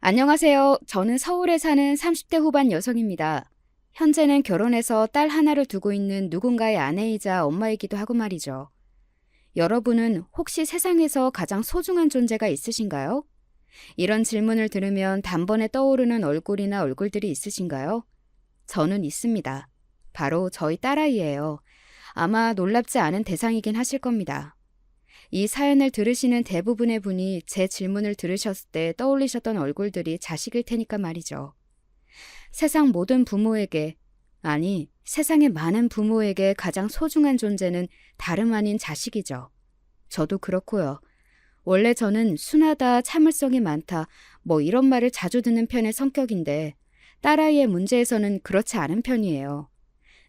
안녕하세요. 저는 서울에 사는 30대 후반 여성입니다. 현재는 결혼해서 딸 하나를 두고 있는 누군가의 아내이자 엄마이기도 하고 말이죠. 여러분은 혹시 세상에서 가장 소중한 존재가 있으신가요? 이런 질문을 들으면 단번에 떠오르는 얼굴이나 얼굴들이 있으신가요? 저는 있습니다. 바로 저희 딸아이예요. 아마 놀랍지 않은 대상이긴 하실 겁니다. 이 사연을 들으시는 대부분의 분이 제 질문을 들으셨을 때 떠올리셨던 얼굴들이 자식일 테니까 말이죠. 세상 모든 부모에게, 아니, 세상의 많은 부모에게 가장 소중한 존재는 다름 아닌 자식이죠. 저도 그렇고요. 원래 저는 순하다, 참을성이 많다, 뭐 이런 말을 자주 듣는 편의 성격인데 딸아이의 문제에서는 그렇지 않은 편이에요.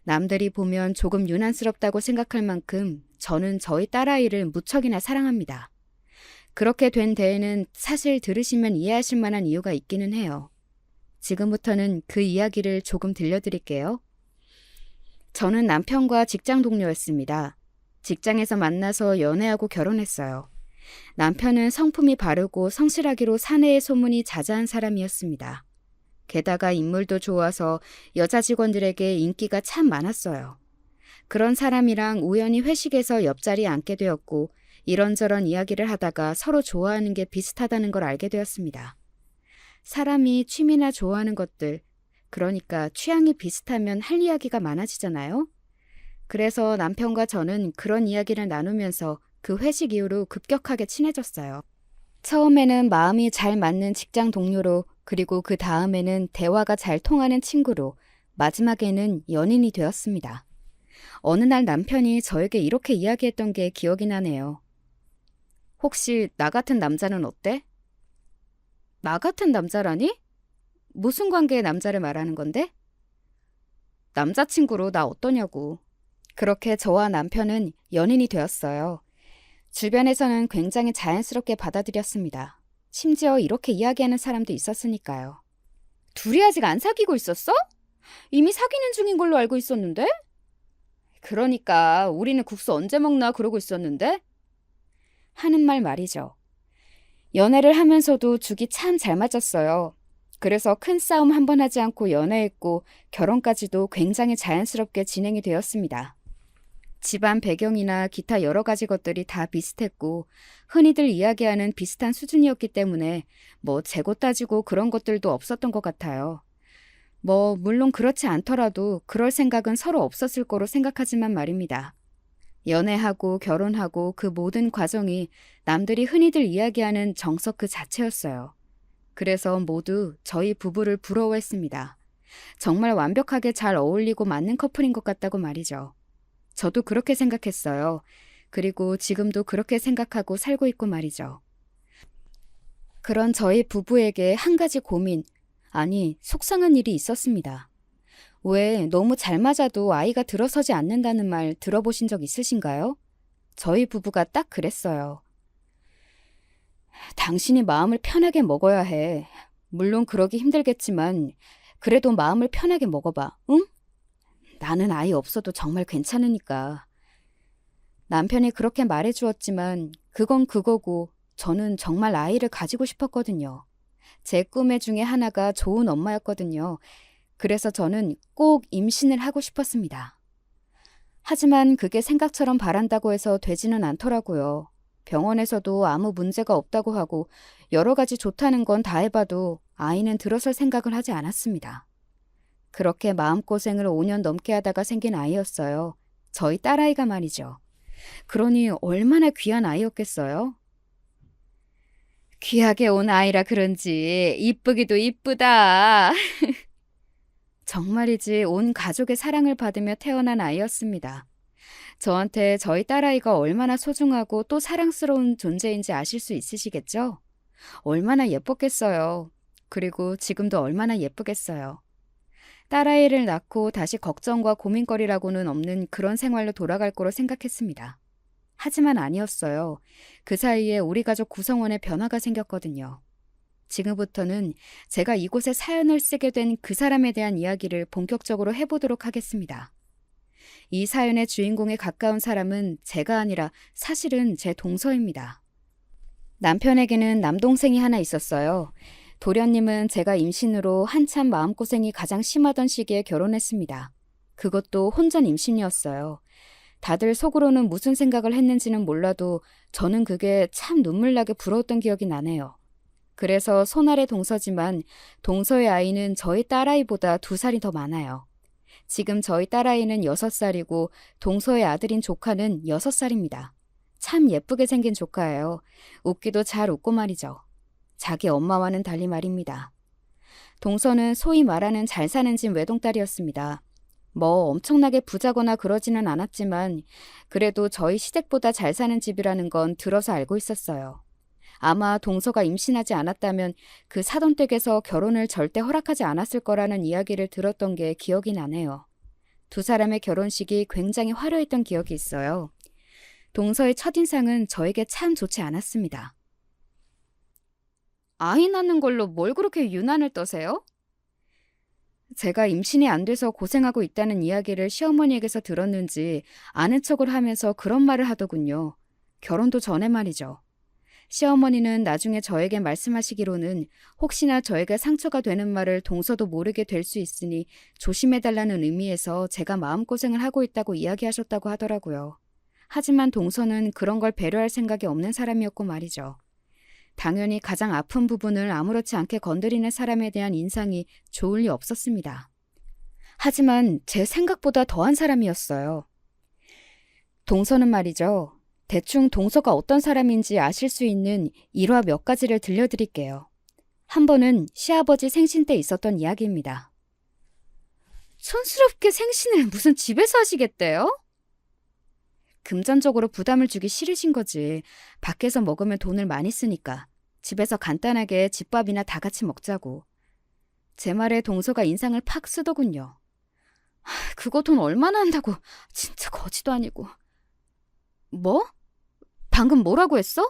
남들이 보면 조금 유난스럽다고 생각할 만큼 저는 저희 딸아이를 무척이나 사랑합니다. 그렇게 된 데에는 사실 들으시면 이해하실 만한 이유가 있기는 해요. 지금부터는 그 이야기를 조금 들려드릴게요. 저는 남편과 직장 동료였습니다. 직장에서 만나서 연애하고 결혼했어요. 남편은 성품이 바르고 성실하기로 사내의 소문이 자자한 사람이었습니다. 게다가 인물도 좋아서 여자 직원들에게 인기가 참 많았어요. 그런 사람이랑 우연히 회식에서 옆자리에 앉게 되었고 이런저런 이야기를 하다가 서로 좋아하는 게 비슷하다는 걸 알게 되었습니다. 사람이 취미나 좋아하는 것들, 그러니까 취향이 비슷하면 할 이야기가 많아지잖아요. 그래서 남편과 저는 그런 이야기를 나누면서 그 회식 이후로 급격하게 친해졌어요. 처음에는 마음이 잘 맞는 직장 동료로, 그리고 그 다음에는 대화가 잘 통하는 친구로, 마지막에는 연인이 되었습니다. 어느 날 남편이 저에게 이렇게 이야기했던 게 기억이 나네요. 혹시 나 같은 남자는 어때? 나 같은 남자라니? 무슨 관계의 남자를 말하는 건데? 남자친구로 나 어떠냐고. 그렇게 저와 남편은 연인이 되었어요. 주변에서는 굉장히 자연스럽게 받아들였습니다. 심지어 이렇게 이야기하는 사람도 있었으니까요. 둘이 아직 안 사귀고 있었어? 이미 사귀는 중인 걸로 알고 있었는데? 그러니까 우리는 국수 언제 먹나 그러고 있었는데? 하는 말 말이죠. 연애를 하면서도 죽이 참 잘 맞았어요. 그래서 큰 싸움 한 번 하지 않고 연애했고 결혼까지도 굉장히 자연스럽게 진행이 되었습니다. 집안 배경이나 기타 여러 가지 것들이 다 비슷했고 흔히들 이야기하는 비슷한 수준이었기 때문에 뭐 재고 따지고 그런 것들도 없었던 것 같아요. 뭐 물론 그렇지 않더라도 그럴 생각은 서로 없었을 거로 생각하지만 말입니다. 연애하고 결혼하고 그 모든 과정이 남들이 흔히들 이야기하는 정석 그 자체였어요. 그래서 모두 저희 부부를 부러워했습니다. 정말 완벽하게 잘 어울리고 맞는 커플인 것 같다고 말이죠. 저도 그렇게 생각했어요. 그리고 지금도 그렇게 생각하고 살고 있고 말이죠. 그런 저희 부부에게 한 가지 고민, 아니 속상한 일이 있었습니다. 왜 너무 잘 맞아도 아이가 들어서지 않는다는 말 들어보신 적 있으신가요? 저희 부부가 딱 그랬어요. 당신이 마음을 편하게 먹어야 해. 물론 그러기 힘들겠지만 그래도 마음을 편하게 먹어봐, 응? 나는 아이 없어도 정말 괜찮으니까. 남편이 그렇게 말해주었지만 그건 그거고 저는 정말 아이를 가지고 싶었거든요. 제 꿈의 중에 하나가 좋은 엄마였거든요. 그래서 저는 꼭 임신을 하고 싶었습니다. 하지만 그게 생각처럼 바란다고 해서 되지는 않더라고요. 병원에서도 아무 문제가 없다고 하고 여러 가지 좋다는 건 다 해봐도 아이는 들어설 생각을 하지 않았습니다. 그렇게 마음고생을 5년 넘게 하다가 생긴 아이였어요. 저희 딸아이가 말이죠. 그러니 얼마나 귀한 아이였겠어요? 귀하게 온 아이라 그런지 이쁘기도 이쁘다. 정말이지 온 가족의 사랑을 받으며 태어난 아이였습니다. 저한테 저희 딸아이가 얼마나 소중하고 또 사랑스러운 존재인지 아실 수 있으시겠죠? 얼마나 예뻤겠어요. 그리고 지금도 얼마나 예쁘겠어요. 딸아이를 낳고 다시 걱정과 고민거리라고는 없는 그런 생활로 돌아갈 거로 생각했습니다. 하지만 아니었어요. 그 사이에 우리 가족 구성원에 변화가 생겼거든요. 지금부터는 제가 이곳에 사연을 쓰게 된 그 사람에 대한 이야기를 본격적으로 해보도록 하겠습니다. 이 사연의 주인공에 가까운 사람은 제가 아니라 사실은 제 동서입니다. 남편에게는 남동생이 하나 있었어요. 도련님은 제가 임신으로 한참 마음고생이 가장 심하던 시기에 결혼했습니다. 그것도 혼전 임신이었어요. 다들 속으로는 무슨 생각을 했는지는 몰라도 저는 그게 참 눈물나게 부러웠던 기억이 나네요. 그래서 손아래 동서지만 동서의 아이는 저희 딸아이보다 2살이 더 많아요. 지금 저희 딸아이는 6살이고 동서의 아들인 조카는 6살입니다. 참 예쁘게 생긴 조카예요. 웃기도 잘 웃고 말이죠. 자기 엄마와는 달리 말입니다. 동서는 소위 말하는 잘 사는 집 외동딸이었습니다. 뭐 엄청나게 부자거나 그러지는 않았지만 그래도 저희 시댁보다 잘 사는 집이라는 건 들어서 알고 있었어요. 아마 동서가 임신하지 않았다면 그 사돈댁에서 결혼을 절대 허락하지 않았을 거라는 이야기를 들었던 게 기억이 나네요. 2사람의 결혼식이 굉장히 화려했던 기억이 있어요. 동서의 첫인상은 저에게 참 좋지 않았습니다. 아이 낳는 걸로 뭘 그렇게 유난을 떠세요? 제가 임신이 안 돼서 고생하고 있다는 이야기를 시어머니에게서 들었는지 아는 척을 하면서 그런 말을 하더군요. 결혼도 전에 말이죠. 시어머니는 나중에 저에게 말씀하시기로는 혹시나 저에게 상처가 되는 말을 동서도 모르게 될 수 있으니 조심해달라는 의미에서 제가 마음고생을 하고 있다고 이야기하셨다고 하더라고요. 하지만 동서는 그런 걸 배려할 생각이 없는 사람이었고 말이죠. 당연히 가장 아픈 부분을 아무렇지 않게 건드리는 사람에 대한 인상이 좋을 리 없었습니다. 하지만 제 생각보다 더한 사람이었어요. 동서는 말이죠. 대충 동서가 어떤 사람인지 아실 수 있는 일화 몇 가지를 들려드릴게요. 한 번은 시아버지 생신 때 있었던 이야기입니다. 촌스럽게 생신을 무슨 집에서 하시겠대요? 금전적으로 부담을 주기 싫으신 거지. 밖에서 먹으면 돈을 많이 쓰니까. 집에서 간단하게 집밥이나 다 같이 먹자고. 제 말에 동서가 인상을 팍 쓰더군요. 그거 돈 얼마나 한다고. 진짜 거지도 아니고. 뭐? 방금 뭐라고 했어?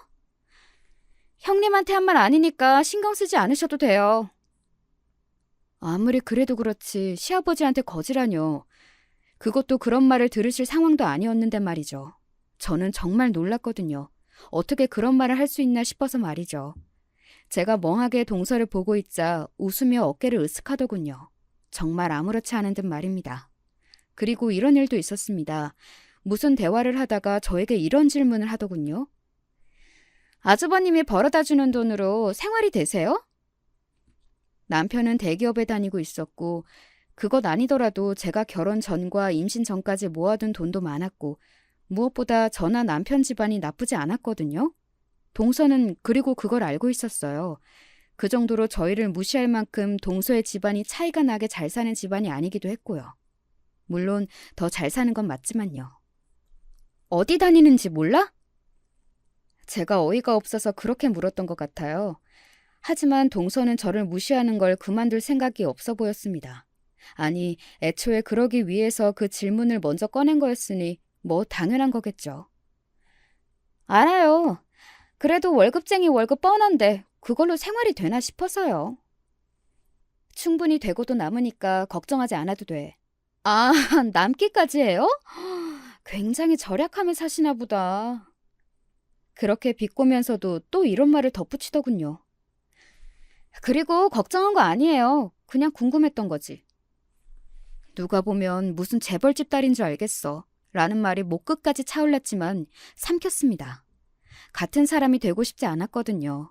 형님한테 한 말 아니니까 신경 쓰지 않으셔도 돼요. 아무리 그래도 그렇지 시아버지한테 거지라뇨. 그것도 그런 말을 들으실 상황도 아니었는데 말이죠. 저는 정말 놀랐거든요. 어떻게 그런 말을 할 수 있나 싶어서 말이죠. 제가 멍하게 동서를 보고 있자 웃으며 어깨를 으쓱하더군요. 정말 아무렇지 않은 듯 말입니다. 그리고 이런 일도 있었습니다. 무슨 대화를 하다가 저에게 이런 질문을 하더군요. 아주버님이 벌어다 주는 돈으로 생활이 되세요? 남편은 대기업에 다니고 있었고 그것 아니더라도 제가 결혼 전과 임신 전까지 모아둔 돈도 많았고 무엇보다 저나 남편 집안이 나쁘지 않았거든요. 동서는 그리고 그걸 알고 있었어요. 그 정도로 저희를 무시할 만큼 동서의 집안이 차이가 나게 잘 사는 집안이 아니기도 했고요. 물론 더 잘 사는 건 맞지만요. 어디 다니는지 몰라? 제가 어이가 없어서 그렇게 물었던 것 같아요. 하지만 동서는 저를 무시하는 걸 그만둘 생각이 없어 보였습니다. 아니, 애초에 그러기 위해서 그 질문을 먼저 꺼낸 거였으니 뭐 당연한 거겠죠. 알아요. 그래도 월급쟁이 월급 뻔한데 그걸로 생활이 되나 싶어서요. 충분히 되고도 남으니까 걱정하지 않아도 돼. 아, 남기까지 해요? 굉장히 절약하며 사시나 보다. 그렇게 비꼬면서도 또 이런 말을 덧붙이더군요. 그리고 걱정한 거 아니에요. 그냥 궁금했던 거지. 누가 보면 무슨 재벌집 딸인 줄 알겠어. 라는 말이 목 끝까지 차올랐지만 삼켰습니다. 같은 사람이 되고 싶지 않았거든요.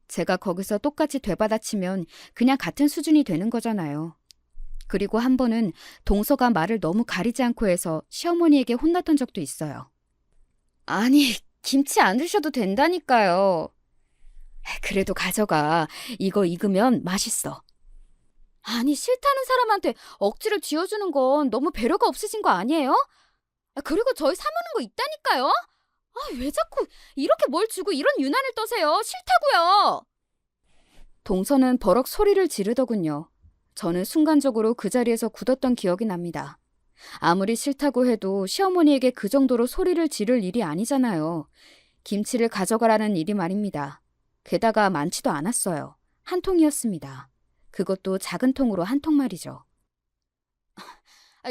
제가 거기서 똑같이 되받아치면 그냥 같은 수준이 되는 거잖아요. 그리고 한 번은 동서가 말을 너무 가리지 않고 해서 시어머니에게 혼났던 적도 있어요. 아니, 김치 안 드셔도 된다니까요. 그래도 가져가. 이거 익으면 맛있어. 아니, 싫다는 사람한테 억지로 쥐어주는 건 너무 배려가 없으신 거 아니에요? 그리고 저희 사모는 거 있다니까요? 왜 자꾸 이렇게 뭘 주고 이런 유난을 떠세요? 싫다고요. 동서는 버럭 소리를 지르더군요. 저는 순간적으로 그 자리에서 굳었던 기억이 납니다. 아무리 싫다고 해도 시어머니에게 그 정도로 소리를 지를 일이 아니잖아요. 김치를 가져가라는 일이 말입니다. 게다가 많지도 않았어요. 한 통이었습니다. 그것도 작은 통으로 한 통 말이죠.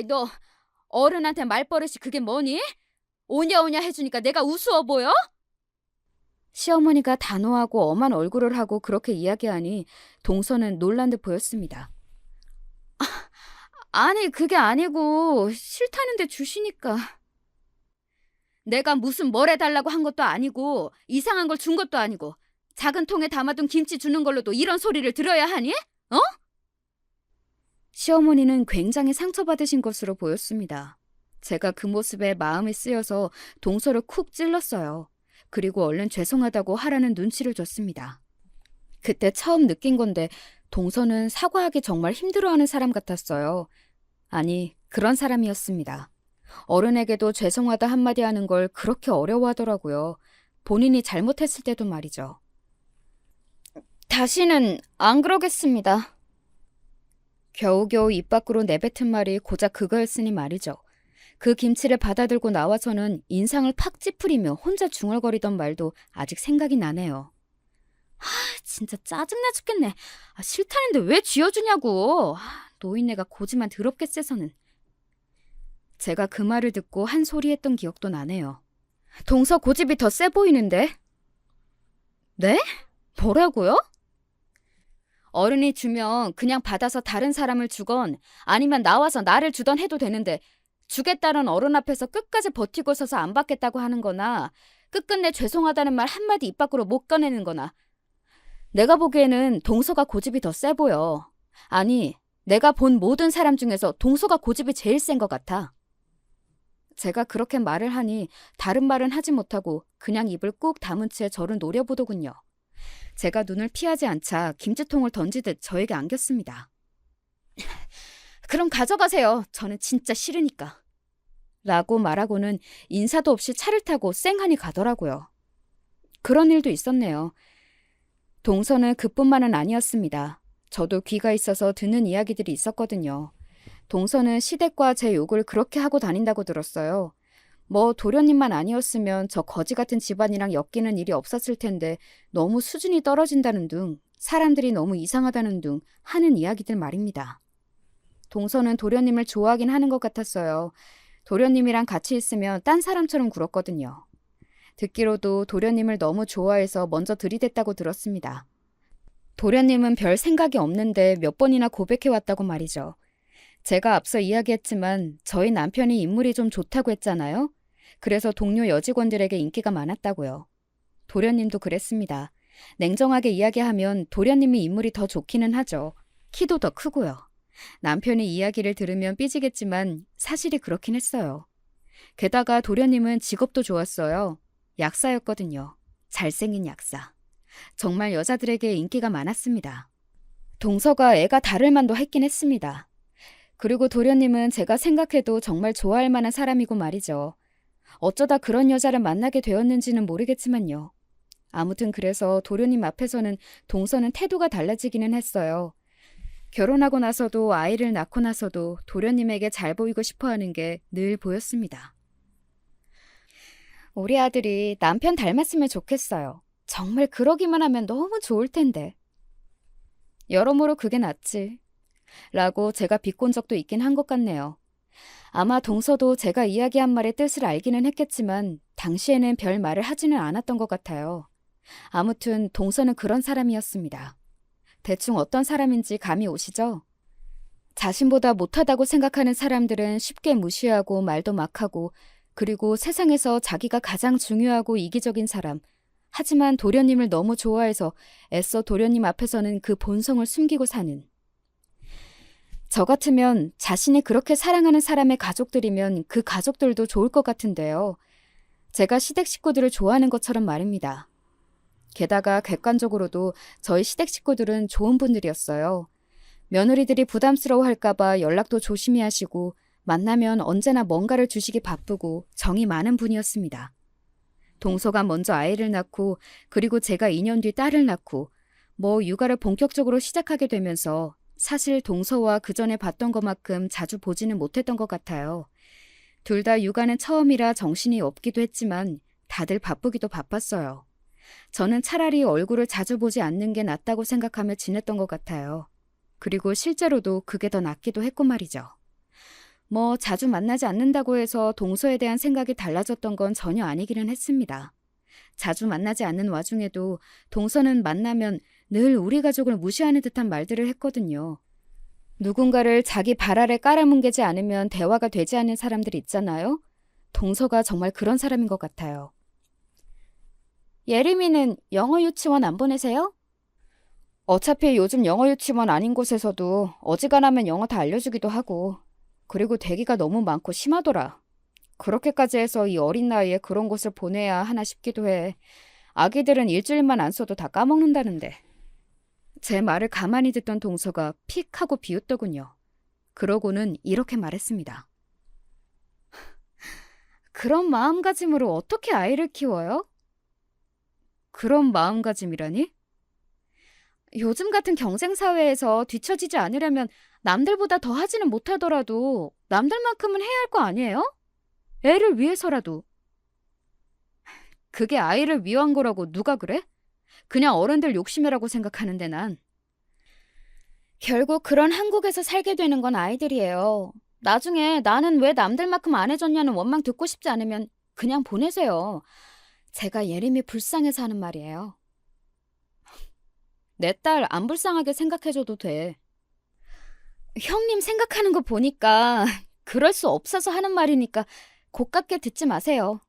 너 어른한테 말버릇이 그게 뭐니? 오냐오냐 해주니까 내가 우스워 보여? 시어머니가 단호하고 엄한 얼굴을 하고 그렇게 이야기하니 동서는 놀란 듯 보였습니다. 아니, 그게 아니고 싫다는데 주시니까. 내가 무슨 뭘 해달라고 한 것도 아니고 이상한 걸 준 것도 아니고 작은 통에 담아둔 김치 주는 걸로도 이런 소리를 들어야 하니? 어? 시어머니는 굉장히 상처받으신 것으로 보였습니다. 제가 그 모습에 마음이 쓰여서 동서를 쿡 찔렀어요. 그리고 얼른 죄송하다고 하라는 눈치를 줬습니다. 그때 처음 느낀 건데 동서는 사과하기 정말 힘들어하는 사람 같았어요. 아니, 그런 사람이었습니다. 어른에게도 죄송하다 한마디 하는 걸 그렇게 어려워하더라고요. 본인이 잘못했을 때도 말이죠. 다시는 안 그러겠습니다. 겨우겨우 입 밖으로 내뱉은 말이 고작 그거였으니 말이죠. 그 김치를 받아들고 나와서는 인상을 팍 찌푸리며 혼자 중얼거리던 말도 아직 생각이 나네요. 진짜 짜증나 죽겠네. 싫다는데 왜 쥐어주냐고. 노인네가 고지만 더럽게 세서는. 제가 그 말을 듣고 한 소리 했던 기억도 나네요. 동서 고집이 더 세 보이는데? 네? 뭐라고요? 어른이 주면 그냥 받아서 다른 사람을 주건 아니면 나와서 나를 주던 해도 되는데 주겠다는 어른 앞에서 끝까지 버티고 서서 안 받겠다고 하는 거나 끝끝내 죄송하다는 말 한마디 입 밖으로 못 꺼내는 거나 내가 보기에는 동서가 고집이 더 세 보여. 아니, 내가 본 모든 사람 중에서 동서가 고집이 제일 센 것 같아. 제가 그렇게 말을 하니 다른 말은 하지 못하고 그냥 입을 꾹 다문 채 저를 노려보더군요. 제가 눈을 피하지 않자 김치통을 던지듯 저에게 안겼습니다. 그럼 가져가세요. 저는 진짜 싫으니까. 라고 말하고는 인사도 없이 차를 타고 쌩하니 가더라고요. 그런 일도 있었네요. 동서는 그뿐만은 아니었습니다. 저도 귀가 있어서 듣는 이야기들이 있었거든요. 동서는 시댁과 제 욕을 그렇게 하고 다닌다고 들었어요. 뭐 도련님만 아니었으면 저 거지 같은 집안이랑 엮이는 일이 없었을 텐데 너무 수준이 떨어진다는 둥, 사람들이 너무 이상하다는 둥 하는 이야기들 말입니다. 동서는 도련님을 좋아하긴 하는 것 같았어요. 도련님이랑 같이 있으면 딴 사람처럼 굴었거든요. 듣기로도 도련님을 너무 좋아해서 먼저 들이댔다고 들었습니다. 도련님은 별 생각이 없는데 몇 번이나 고백해왔다고 말이죠. 제가 앞서 이야기했지만 저희 남편이 인물이 좀 좋다고 했잖아요. 그래서 동료 여직원들에게 인기가 많았다고요. 도련님도 그랬습니다. 냉정하게 이야기하면 도련님이 인물이 더 좋기는 하죠. 키도 더 크고요. 남편이 이야기를 들으면 삐지겠지만 사실이 그렇긴 했어요. 게다가 도련님은 직업도 좋았어요. 약사였거든요. 잘생긴 약사. 정말 여자들에게 인기가 많았습니다. 동서가 애가 다를 만도 했긴 했습니다. 그리고 도련님은 제가 생각해도 정말 좋아할 만한 사람이고 말이죠. 어쩌다 그런 여자를 만나게 되었는지는 모르겠지만요. 아무튼 그래서 도련님 앞에서는 동서는 태도가 달라지기는 했어요. 결혼하고 나서도 아이를 낳고 나서도 도련님에게 잘 보이고 싶어하는 게 늘 보였습니다. 우리 아들이 남편 닮았으면 좋겠어요. 정말 그러기만 하면 너무 좋을 텐데. 여러모로 그게 낫지. 라고 제가 비꼰 적도 있긴 한 것 같네요. 아마 동서도 제가 이야기한 말의 뜻을 알기는 했겠지만 당시에는 별 말을 하지는 않았던 것 같아요. 아무튼 동서는 그런 사람이었습니다. 대충 어떤 사람인지 감이 오시죠? 자신보다 못하다고 생각하는 사람들은 쉽게 무시하고 말도 막 하고 그리고 세상에서 자기가 가장 중요하고 이기적인 사람. 하지만 도련님을 너무 좋아해서 애써 도련님 앞에서는 그 본성을 숨기고 사는. 저 같으면 자신이 그렇게 사랑하는 사람의 가족들이면 그 가족들도 좋을 것 같은데요. 제가 시댁 식구들을 좋아하는 것처럼 말입니다. 게다가 객관적으로도 저희 시댁 식구들은 좋은 분들이었어요. 며느리들이 부담스러워할까봐 연락도 조심히 하시고 만나면 언제나 뭔가를 주시기 바쁘고 정이 많은 분이었습니다. 동서가 먼저 아이를 낳고 그리고 제가 2년 뒤 딸을 낳고 뭐 육아를 본격적으로 시작하게 되면서 사실 동서와 그 전에 봤던 것만큼 자주 보지는 못했던 것 같아요. 둘 다 육아는 처음이라 정신이 없기도 했지만 다들 바쁘기도 바빴어요. 저는 차라리 얼굴을 자주 보지 않는 게 낫다고 생각하며 지냈던 것 같아요. 그리고 실제로도 그게 더 낫기도 했고 말이죠. 뭐 자주 만나지 않는다고 해서 동서에 대한 생각이 달라졌던 건 전혀 아니기는 했습니다. 자주 만나지 않는 와중에도 동서는 만나면 늘 우리 가족을 무시하는 듯한 말들을 했거든요. 누군가를 자기 발 아래 깔아뭉개지 않으면 대화가 되지 않는 사람들 있잖아요. 동서가 정말 그런 사람인 것 같아요. 예림이는 영어 유치원 안 보내세요? 어차피 요즘 영어 유치원 아닌 곳에서도 어지간하면 영어 다 알려주기도 하고, 그리고 대기가 너무 많고 심하더라. 그렇게까지 해서 이 어린 나이에 그런 곳을 보내야 하나 싶기도 해. 아기들은 일주일만 안 써도 다 까먹는다는데. 제 말을 가만히 듣던 동서가 픽 하고 비웃더군요. 그러고는 이렇게 말했습니다. 그런 마음가짐으로 어떻게 아이를 키워요? 그런 마음가짐이라니? 요즘 같은 경쟁 사회에서 뒤처지지 않으려면 남들보다 더 하지는 못하더라도 남들만큼은 해야 할 거 아니에요? 애를 위해서라도. 그게 아이를 위한 거라고 누가 그래? 그냥 어른들 욕심이라고 생각하는데 난. 결국 그런 한국에서 살게 되는 건 아이들이에요. 나중에 나는 왜 남들만큼 안 해줬냐는 원망 듣고 싶지 않으면 그냥 보내세요. 제가 예림이 불쌍해서 하는 말이에요. 내 딸 안 불쌍하게 생각해줘도 돼. 형님 생각하는 거 보니까 그럴 수 없어서 하는 말이니까 고깝게 듣지 마세요.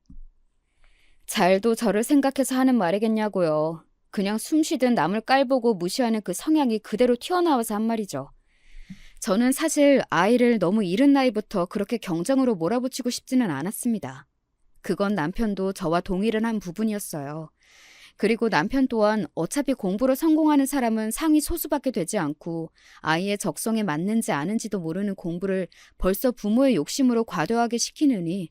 잘도 저를 생각해서 하는 말이겠냐고요. 그냥 숨쉬듯 남을 깔보고 무시하는 그 성향이 그대로 튀어나와서 한 말이죠. 저는 사실 아이를 너무 이른 나이부터 그렇게 경쟁으로 몰아붙이고 싶지는 않았습니다. 그건 남편도 저와 동의를 한 부분이었어요. 그리고 남편 또한 어차피 공부로 성공하는 사람은 상위 소수밖에 되지 않고 아이의 적성에 맞는지 아는지도 모르는 공부를 벌써 부모의 욕심으로 과도하게 시키느니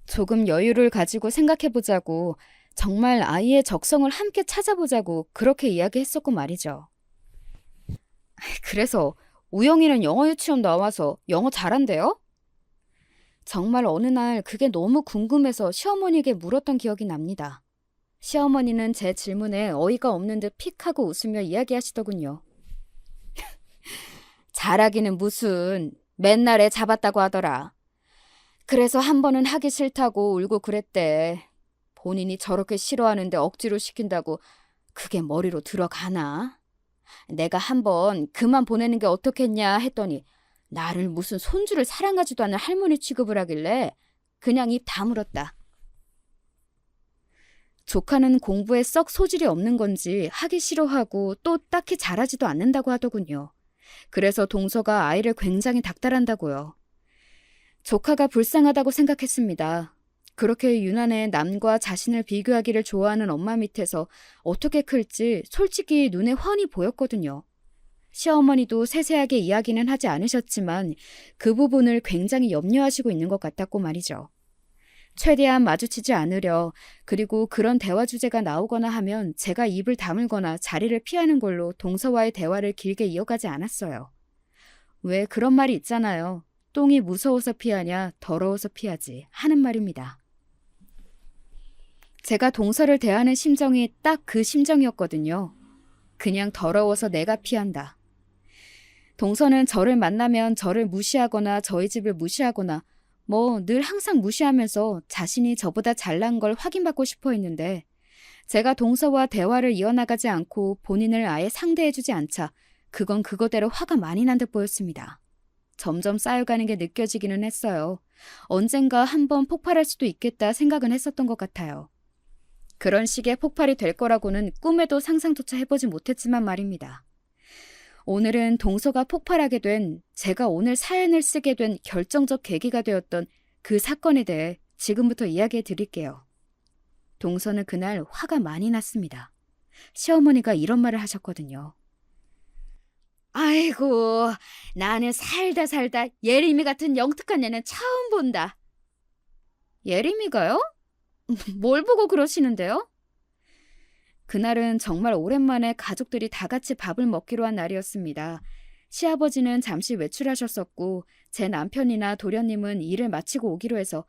조금 여유를 가지고 생각해보자고, 정말 아이의 적성을 함께 찾아보자고 그렇게 이야기했었고 말이죠. 그래서 우영이는 영어 유치원 나와서 영어 잘한대요? 정말 어느 날 그게 너무 궁금해서 시어머니에게 물었던 기억이 납니다. 시어머니는 제 질문에 어이가 없는 듯 픽하고 웃으며 이야기하시더군요. 잘하기는 무슨, 맨날 애 잡았다고 하더라. 그래서 한 번은 하기 싫다고 울고 그랬대. 본인이 저렇게 싫어하는데 억지로 시킨다고 그게 머리로 들어가나? 내가 한 번 그만 보내는 게 어떻겠냐 했더니 나를 무슨 손주를 사랑하지도 않는 할머니 취급을 하길래 그냥 입 다물었다. 조카는 공부에 썩 소질이 없는 건지 하기 싫어하고 또 딱히 잘하지도 않는다고 하더군요. 그래서 동서가 아이를 굉장히 닥달한다고요. 조카가 불쌍하다고 생각했습니다. 그렇게 유난히 남과 자신을 비교하기를 좋아하는 엄마 밑에서 어떻게 클지 솔직히 눈에 훤히 보였거든요. 시어머니도 세세하게 이야기는 하지 않으셨지만 그 부분을 굉장히 염려하시고 있는 것 같았고 말이죠. 최대한 마주치지 않으려, 그리고 그런 대화 주제가 나오거나 하면 제가 입을 다물거나 자리를 피하는 걸로 동서와의 대화를 길게 이어가지 않았어요. 왜 그런 말이 있잖아요. 똥이 무서워서 피하냐, 더러워서 피하지 하는 말입니다. 제가 동서를 대하는 심정이 딱 그 심정이었거든요. 그냥 더러워서 내가 피한다. 동서는 저를 만나면 저를 무시하거나 저희 집을 무시하거나 늘 항상 무시하면서 자신이 저보다 잘난 걸 확인받고 싶어 했는데 제가 동서와 대화를 이어나가지 않고 본인을 아예 상대해주지 않자 그건 그거대로 화가 많이 난 듯 보였습니다. 점점 쌓여가는 게 느껴지기는 했어요. 언젠가 한번 폭발할 수도 있겠다 생각은 했었던 것 같아요. 그런 식의 폭발이 될 거라고는 꿈에도 상상조차 해보지 못했지만 말입니다. 오늘은 동서가 폭발하게 된, 제가 오늘 사연을 쓰게 된 결정적 계기가 되었던 그 사건에 대해 지금부터 이야기해 드릴게요. 동서는 그날 화가 많이 났습니다. 시어머니가 이런 말을 하셨거든요. 아이고, 나는 살다 예림이 같은 영특한 애는 처음 본다. 예림이가요? 뭘 보고 그러시는데요? 그날은 정말 오랜만에 가족들이 다 같이 밥을 먹기로 한 날이었습니다. 시아버지는 잠시 외출하셨었고 제 남편이나 도련님은 일을 마치고 오기로 해서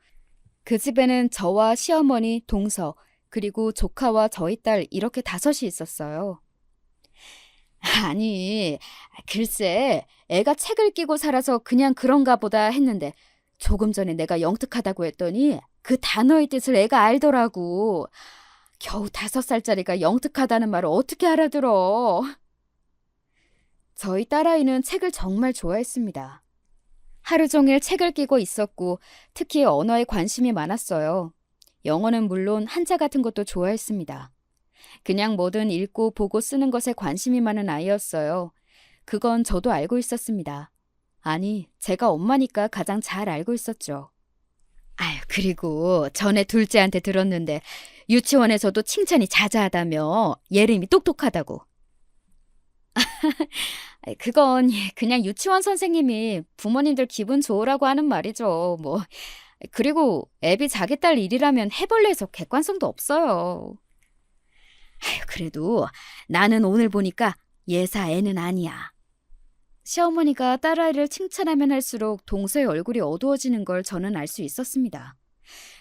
그 집에는 저와 시어머니, 동서, 그리고 조카와 저희 딸 이렇게 5이 있었어요. 아니, 글쎄 애가 책을 끼고 살아서 그냥 그런가 보다 했는데 조금 전에 내가 영특하다고 했더니 그 단어의 뜻을 애가 알더라고. 겨우 5살짜리가 영특하다는 말을 어떻게 알아들어? 저희 딸아이는 책을 정말 좋아했습니다. 하루 종일 책을 끼고 있었고 특히 언어에 관심이 많았어요. 영어는 물론 한자 같은 것도 좋아했습니다. 그냥 뭐든 읽고 보고 쓰는 것에 관심이 많은 아이였어요. 그건 저도 알고 있었습니다. 아니, 제가 엄마니까 가장 잘 알고 있었죠. 아유, 그리고 전에 둘째한테 들었는데 유치원에서도 칭찬이 자자하다며 예림이 똑똑하다고. 그건 그냥 유치원 선생님이 부모님들 기분 좋으라고 하는 말이죠. 뭐. 그리고 애비 자기 딸 일이라면 해볼래서 객관성도 없어요. 아유, 그래도 나는 오늘 보니까 예사 애는 아니야. 시어머니가 딸아이를 칭찬하면 할수록 동서의 얼굴이 어두워지는 걸 저는 알 수 있었습니다.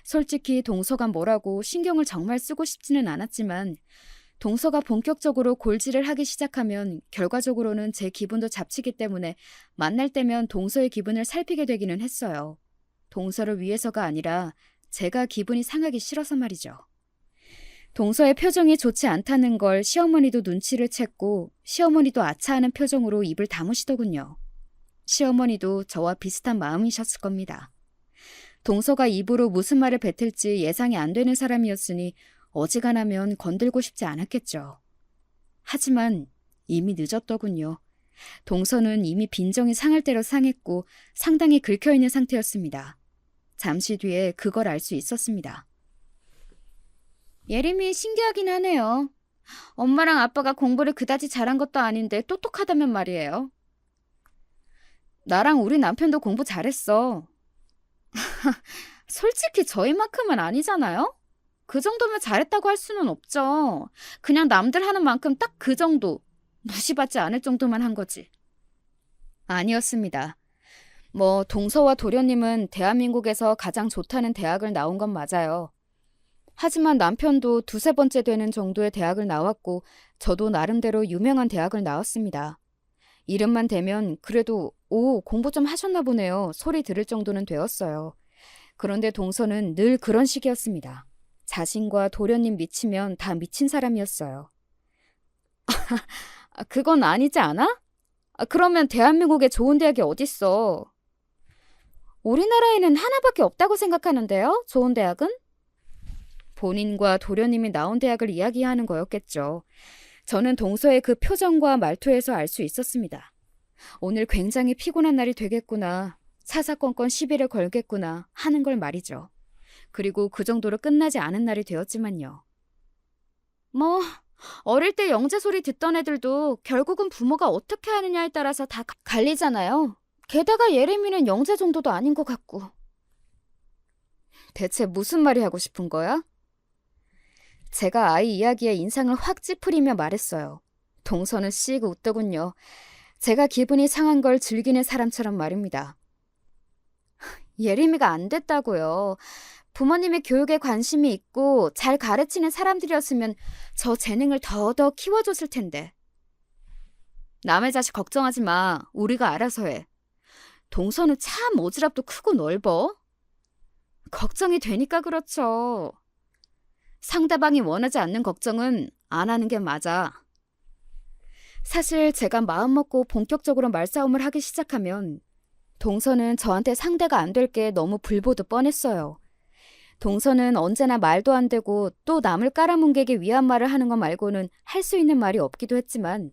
솔직히 동서가 뭐라고 신경을 정말 쓰고 싶지는 않았지만 동서가 본격적으로 골질을 하기 시작하면 결과적으로는 제 기분도 잡치기 때문에 만날 때면 동서의 기분을 살피게 되기는 했어요. 동서를 위해서가 아니라 제가 기분이 상하기 싫어서 말이죠. 동서의 표정이 좋지 않다는 걸 시어머니도 눈치를 챘고 시어머니도 아차하는 표정으로 입을 다무시더군요. 시어머니도 저와 비슷한 마음이셨을 겁니다. 동서가 입으로 무슨 말을 뱉을지 예상이 안 되는 사람이었으니 어지간하면 건들고 싶지 않았겠죠. 하지만 이미 늦었더군요. 동서는 이미 빈정이 상할 대로 상했고 상당히 긁혀있는 상태였습니다. 잠시 뒤에 그걸 알 수 있었습니다. 예림이 신기하긴 하네요. 엄마랑 아빠가 공부를 그다지 잘한 것도 아닌데 똑똑하다면 말이에요. 나랑 우리 남편도 공부 잘했어. 솔직히 저희만큼은 아니잖아요? 그 정도면 잘했다고 할 수는 없죠. 그냥 남들 하는 만큼 딱 그 정도, 무시받지 않을 정도만 한 거지. 아니었습니다. 뭐 동서와 도련님은 대한민국에서 가장 좋다는 대학을 나온 건 맞아요. 하지만 남편도 2~3번째 되는 정도의 대학을 나왔고 저도 나름대로 유명한 대학을 나왔습니다. 이름만 대면 그래도 오, 공부 좀 하셨나 보네요. 소리 들을 정도는 되었어요. 그런데 동서는 늘 그런 식이었습니다. 자신과 도련님 미치면 다 미친 사람이었어요. 그건 아니지 않아? 그러면 대한민국에 좋은 대학이 어딨어? 우리나라에는 하나밖에 없다고 생각하는데요, 좋은 대학은? 본인과 도련님이 나온 대학을 이야기하는 거였겠죠. 저는 동서의 그 표정과 말투에서 알 수 있었습니다. 오늘 굉장히 피곤한 날이 되겠구나, 사사건건 시비를 걸겠구나 하는 걸 말이죠. 그리고 그 정도로 끝나지 않은 날이 되었지만요. 뭐 어릴 때 영재 소리 듣던 애들도 결국은 부모가 어떻게 하느냐에 따라서 다 갈리잖아요. 게다가 예림이는 영재 정도도 아닌 것 같고. 대체 무슨 말이 하고 싶은 거야? 제가 아이 이야기에 인상을 확 찌푸리며 말했어요. 동서는 씩 웃더군요. 제가 기분이 상한 걸 즐기는 사람처럼 말입니다. 예림이가 안 됐다고요. 부모님의 교육에 관심이 있고 잘 가르치는 사람들이었으면 저 재능을 더더 키워줬을 텐데. 남의 자식 걱정하지 마. 우리가 알아서 해. 동서는 참 오지랖도 크고 넓어. 걱정이 되니까 그렇죠. 상대방이 원하지 않는 걱정은 안 하는 게 맞아. 사실 제가 마음먹고 본격적으로 말싸움을 하기 시작하면 동서는 저한테 상대가 안 될 게 너무 불보듯 뻔했어요. 동서는 언제나 말도 안 되고 또 남을 깔아뭉개기 위한 말을 하는 것 말고는 할 수 있는 말이 없기도 했지만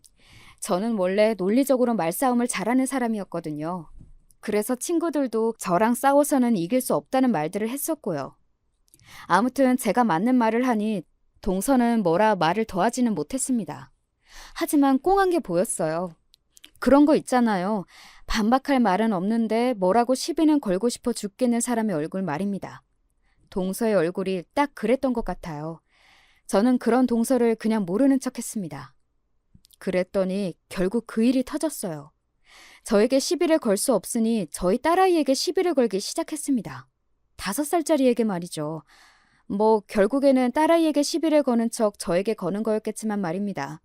저는 원래 논리적으로 말싸움을 잘하는 사람이었거든요. 그래서 친구들도 저랑 싸워서는 이길 수 없다는 말들을 했었고요. 아무튼 제가 맞는 말을 하니 동서는 뭐라 말을 더하지는 못했습니다. 하지만 꽁한 게 보였어요. 그런 거 있잖아요. 반박할 말은 없는데 뭐라고 시비는 걸고 싶어 죽겠는 사람의 얼굴 말입니다. 동서의 얼굴이 딱 그랬던 것 같아요. 저는 그런 동서를 그냥 모르는 척했습니다. 그랬더니 결국 그 일이 터졌어요. 저에게 시비를 걸 수 없으니 저희 딸아이에게 시비를 걸기 시작했습니다. 5살짜리에게 말이죠. 뭐 결국에는 딸아이에게 시비를 거는 척 저에게 거는 거였겠지만 말입니다.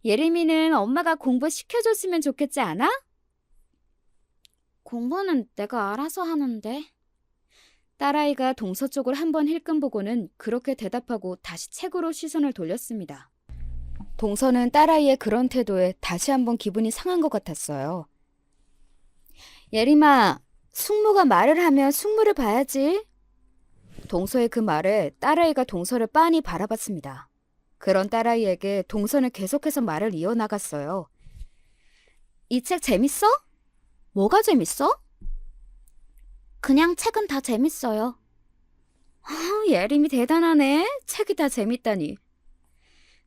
예림이는 엄마가 공부시켜줬으면 좋겠지 않아? 공부는 내가 알아서 하는데. 딸아이가 동서 쪽을 한번 힐끔 보고는 그렇게 대답하고 다시 책으로 시선을 돌렸습니다. 동서는 딸아이의 그런 태도에 다시 한번 기분이 상한 것 같았어요. 예림아, 숙모가 말을 하면 숙모를 봐야지. 동서의 그 말에 딸아이가 동서를 빤히 바라봤습니다. 그런 딸아이에게 동서는 계속해서 말을 이어나갔어요. 이 책 재밌어? 뭐가 재밌어? 그냥 책은 다 재밌어요. 예림이 대단하네. 책이 다 재밌다니.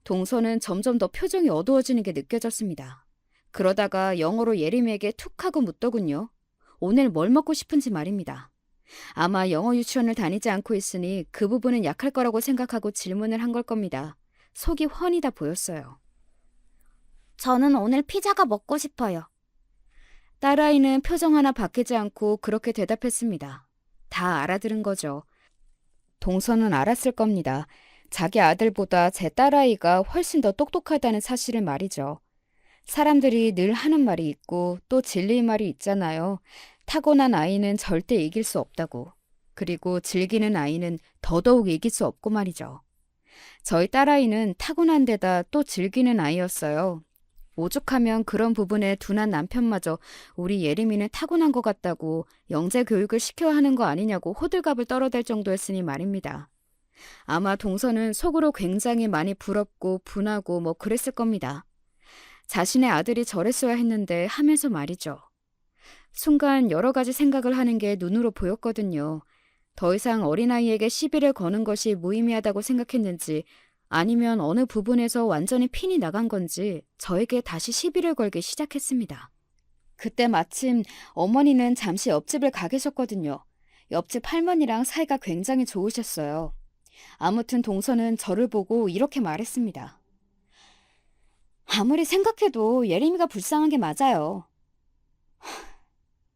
동서는 점점 더 표정이 어두워지는 게 느껴졌습니다. 그러다가 영어로 예림에게 툭 하고 묻더군요. 오늘 뭘 먹고 싶은지 말입니다. 아마 영어 유치원을 다니지 않고 있으니 그 부분은 약할 거라고 생각하고 질문을 한 걸 겁니다. 속이 훤히 다 보였어요. 저는 오늘 피자가 먹고 싶어요. 딸아이는 표정 하나 바뀌지 않고 그렇게 대답했습니다. 다 알아들은 거죠. 동서는 알았을 겁니다. 자기 아들보다 제 딸아이가 훨씬 더 똑똑하다는 사실을 말이죠. 사람들이 늘 하는 말이 있고 또 진리의 말이 있잖아요. 타고난 아이는 절대 이길 수 없다고. 그리고 즐기는 아이는 더더욱 이길 수 없고 말이죠. 저희 딸아이는 타고난 데다 또 즐기는 아이였어요. 오죽하면 그런 부분에 둔한 남편마저 우리 예림이는 타고난 것 같다고 영재 교육을 시켜야 하는 거 아니냐고 호들갑을 떨어댈 정도였으니 말입니다. 아마 동서는 속으로 굉장히 많이 부럽고 분하고 뭐 그랬을 겁니다. 자신의 아들이 저랬어야 했는데 하면서 말이죠. 순간 여러 가지 생각을 하는 게 눈으로 보였거든요. 더 이상 어린아이에게 시비를 거는 것이 무의미하다고 생각했는지 아니면 어느 부분에서 완전히 핀이 나간 건지 저에게 다시 시비를 걸기 시작했습니다. 그때 마침 어머니는 잠시 옆집을 가 계셨거든요. 옆집 할머니랑 사이가 굉장히 좋으셨어요. 아무튼 동서는 저를 보고 이렇게 말했습니다. 아무리 생각해도 예림이가 불쌍한 게 맞아요.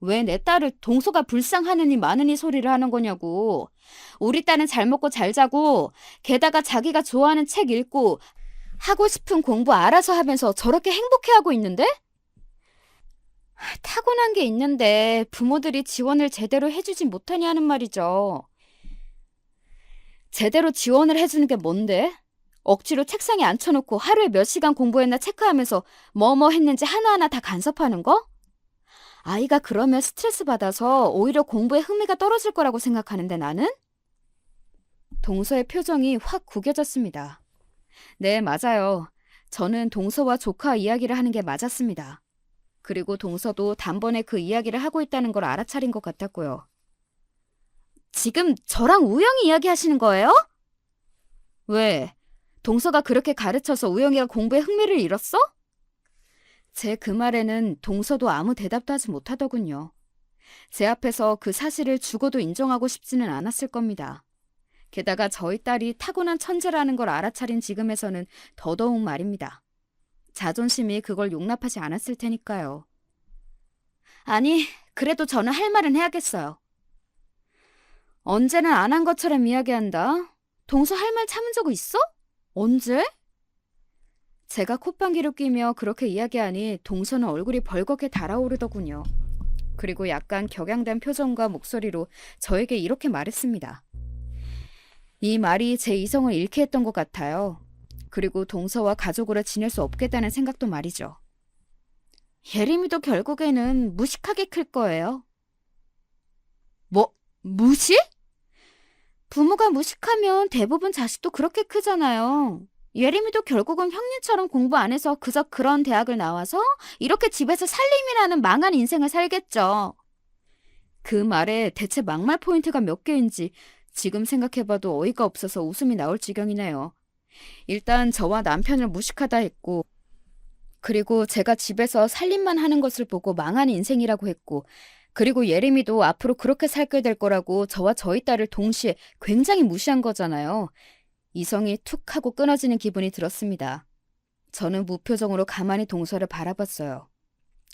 왜 내 딸을 동서가 불쌍하느니 마느니 소리를 하는 거냐고. 우리 딸은 잘 먹고 잘 자고 게다가 자기가 좋아하는 책 읽고 하고 싶은 공부 알아서 하면서 저렇게 행복해하고 있는데? 타고난 게 있는데 부모들이 지원을 제대로 해주진 못하니 하는 말이죠. 제대로 지원을 해주는 게 뭔데? 억지로 책상에 앉혀놓고 하루에 몇 시간 공부했나 체크하면서 뭐뭐 했는지 하나하나 다 간섭하는 거? 아이가 그러면 스트레스 받아서 오히려 공부에 흥미가 떨어질 거라고 생각하는데 나는? 동서의 표정이 확 구겨졌습니다. 네, 맞아요. 저는 동서와 조카 이야기를 하는 게 맞았습니다. 그리고 동서도 단번에 그 이야기를 하고 있다는 걸 알아차린 것 같았고요. 지금 저랑 우영이 이야기하시는 거예요? 왜? 동서가 그렇게 가르쳐서 우영이가 공부에 흥미를 잃었어? 제 그 말에는 동서도 아무 대답도 하지 못하더군요. 제 앞에서 그 사실을 죽어도 인정하고 싶지는 않았을 겁니다. 게다가 저희 딸이 타고난 천재라는 걸 알아차린 지금에서는 더더욱 말입니다. 자존심이 그걸 용납하지 않았을 테니까요. 아니, 그래도 저는 할 말은 해야겠어요. 언제는 안 한 것처럼 이야기한다. 동서 할 말 참은 적 있어? 언제? 제가 콧방귀를 뀌며 그렇게 이야기하니 동서는 얼굴이 벌겋게 달아오르더군요. 그리고 약간 격양된 표정과 목소리로 저에게 이렇게 말했습니다. 이 말이 제 이성을 잃게 했던 것 같아요. 그리고 동서와 가족으로 지낼 수 없겠다는 생각도 말이죠. 예림이도 결국에는 무식하게 클 거예요. 뭐, 무식? 부모가 무식하면 대부분 자식도 그렇게 크잖아요. 예림이도 결국은 형님처럼 공부 안 해서 그저 그런 대학을 나와서 이렇게 집에서 살림이라는 망한 인생을 살겠죠. 그 말에 대체 막말 포인트가 몇 개인지 지금 생각해봐도 어이가 없어서 웃음이 나올 지경이네요. 일단 저와 남편을 무식하다 했고, 그리고 제가 집에서 살림만 하는 것을 보고 망한 인생이라고 했고, 그리고 예림이도 앞으로 그렇게 살게 될 거라고 저와 저희 딸을 동시에 굉장히 무시한 거잖아요. 이성이 툭 하고 끊어지는 기분이 들었습니다. 저는 무표정으로 가만히 동서를 바라봤어요.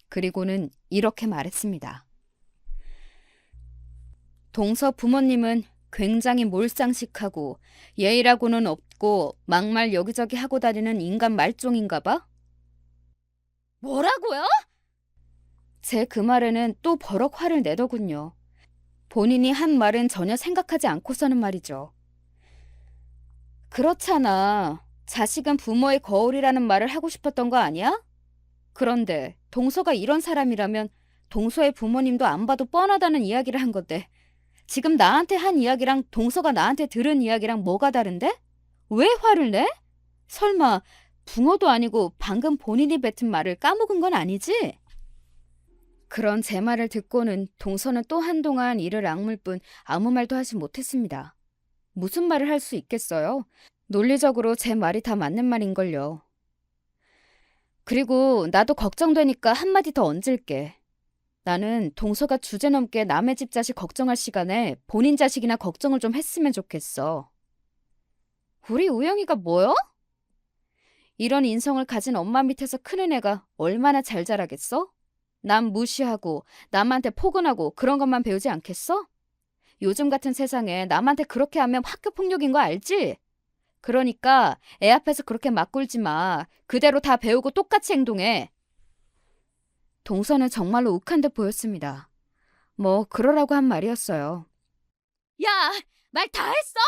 그리고는 이렇게 말했습니다. 동서 부모님은 굉장히 몰상식하고 예의라고는 없고 막말 여기저기 하고 다니는 인간 말종인가 봐? 뭐라고요? 제 그 말에는 또 버럭 화를 내더군요. 본인이 한 말은 전혀 생각하지 않고서는 말이죠. 그렇잖아. 자식은 부모의 거울이라는 말을 하고 싶었던 거 아니야? 그런데 동서가 이런 사람이라면 동서의 부모님도 안 봐도 뻔하다는 이야기를 한 건데 지금 나한테 한 이야기랑 동서가 나한테 들은 이야기랑 뭐가 다른데? 왜 화를 내? 설마 붕어도 아니고 방금 본인이 뱉은 말을 까먹은 건 아니지? 그런 제 말을 듣고는 동서는 또 한동안 이를 악물 뿐 아무 말도 하지 못했습니다. 무슨 말을 할 수 있겠어요? 논리적으로 제 말이 다 맞는 말인걸요. 그리고 나도 걱정되니까 한마디 더 얹을게. 나는 동서가 주제넘게 남의 집 자식 걱정할 시간에 본인 자식이나 걱정을 좀 했으면 좋겠어. 우리 우영이가 뭐요? 이런 인성을 가진 엄마 밑에서 크는 애가 얼마나 잘 자라겠어? 남 무시하고 남한테 포근하고 그런 것만 배우지 않겠어? 요즘 같은 세상에 남한테 그렇게 하면 학교 폭력인 거 알지? 그러니까 애 앞에서 그렇게 막 굴지 마. 그대로 다 배우고 똑같이 행동해. 동서는 정말로 욱한 듯 보였습니다. 뭐 그러라고 한 말이었어요. 야, 말 다 했어?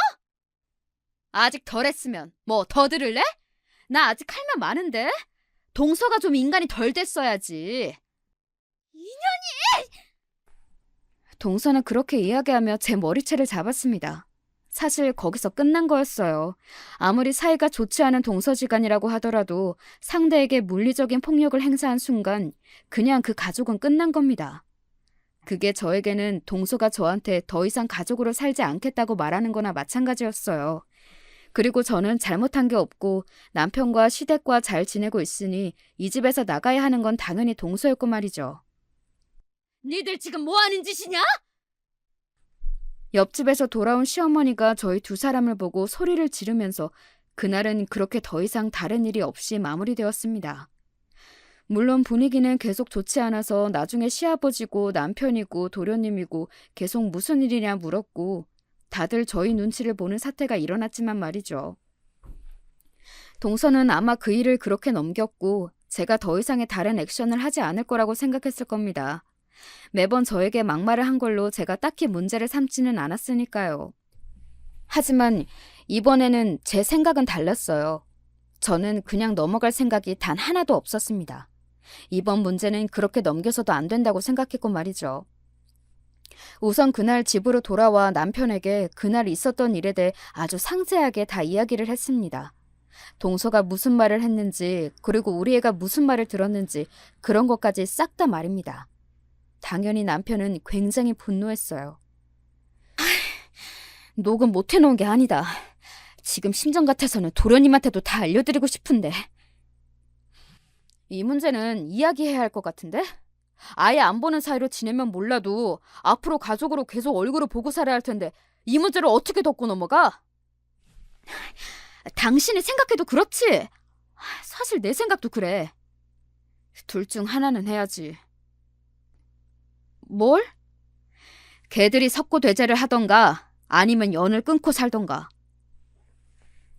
아직 덜 했으면 뭐 더 들을래? 나 아직 할 말 많은데? 동서가 좀 인간이 덜 됐어야지. 동서는 그렇게 이야기하며 제 머리채를 잡았습니다. 사실 거기서 끝난 거였어요. 아무리 사이가 좋지 않은 동서지간이라고 하더라도 상대에게 물리적인 폭력을 행사한 순간 그냥 그 가족은 끝난 겁니다. 그게 저에게는 동서가 저한테 더 이상 가족으로 살지 않겠다고 말하는 거나 마찬가지였어요. 그리고 저는 잘못한 게 없고 남편과 시댁과 잘 지내고 있으니 이 집에서 나가야 하는 건 당연히 동서였고 말이죠. 니들 지금 뭐 하는 짓이냐? 옆집에서 돌아온 시어머니가 저희 두 사람을 보고 소리를 지르면서 그날은 그렇게 더 이상 다른 일이 없이 마무리되었습니다. 물론 분위기는 계속 좋지 않아서 나중에 시아버지고 남편이고 도련님이고 계속 무슨 일이냐 물었고 다들 저희 눈치를 보는 사태가 일어났지만 말이죠. 동서는 아마 그 일을 그렇게 넘겼고 제가 더 이상의 다른 액션을 하지 않을 거라고 생각했을 겁니다. 매번 저에게 막말을 한 걸로 제가 딱히 문제를 삼지는 않았으니까요. 하지만 이번에는 제 생각은 달랐어요. 저는 그냥 넘어갈 생각이 단 하나도 없었습니다. 이번 문제는 그렇게 넘겨서도 안 된다고 생각했고 말이죠. 우선 그날 집으로 돌아와 남편에게 그날 있었던 일에 대해 아주 상세하게 다 이야기를 했습니다. 동서가 무슨 말을 했는지 그리고 우리 애가 무슨 말을 들었는지 그런 것까지 싹 다 말입니다. 당연히 남편은 굉장히 분노했어요. 녹음 못 해놓은 게 아니다. 지금 심정 같아서는 도련님한테도 다 알려드리고 싶은데. 이 문제는 이야기해야 할 것 같은데? 아예 안 보는 사이로 지내면 몰라도 앞으로 가족으로 계속 얼굴을 보고 살아야 할 텐데 이 문제를 어떻게 덮고 넘어가? 당신이 생각해도 그렇지? 사실 내 생각도 그래. 둘 중 하나는 해야지. 뭘? 걔들이 석고대죄를 하던가 아니면 연을 끊고 살던가.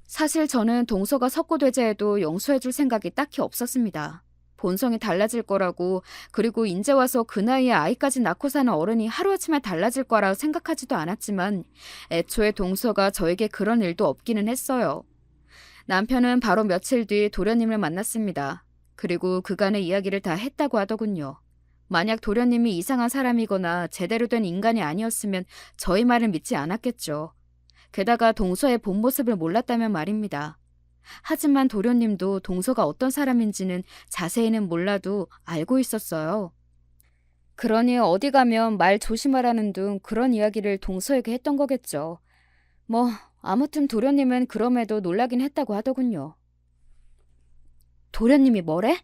사실 저는 동서가 석고대죄해도 용서해줄 생각이 딱히 없었습니다. 본성이 달라질 거라고 그리고 이제 와서 그 나이에 아이까지 낳고 사는 어른이 하루아침에 달라질 거라 생각하지도 않았지만 애초에 동서가 저에게 그런 일도 없기는 했어요. 남편은 바로 며칠 뒤 도련님을 만났습니다. 그리고 그간의 이야기를 다 했다고 하더군요. 만약 도련님이 이상한 사람이거나 제대로 된 인간이 아니었으면 저희 말을 믿지 않았겠죠. 게다가 동서의 본 모습을 몰랐다면 말입니다. 하지만 도련님도 동서가 어떤 사람인지는 자세히는 몰라도 알고 있었어요. 그러니 어디 가면 말 조심하라는 등 그런 이야기를 동서에게 했던 거겠죠. 뭐 아무튼 도련님은 그럼에도 놀라긴 했다고 하더군요. 도련님이 뭐래?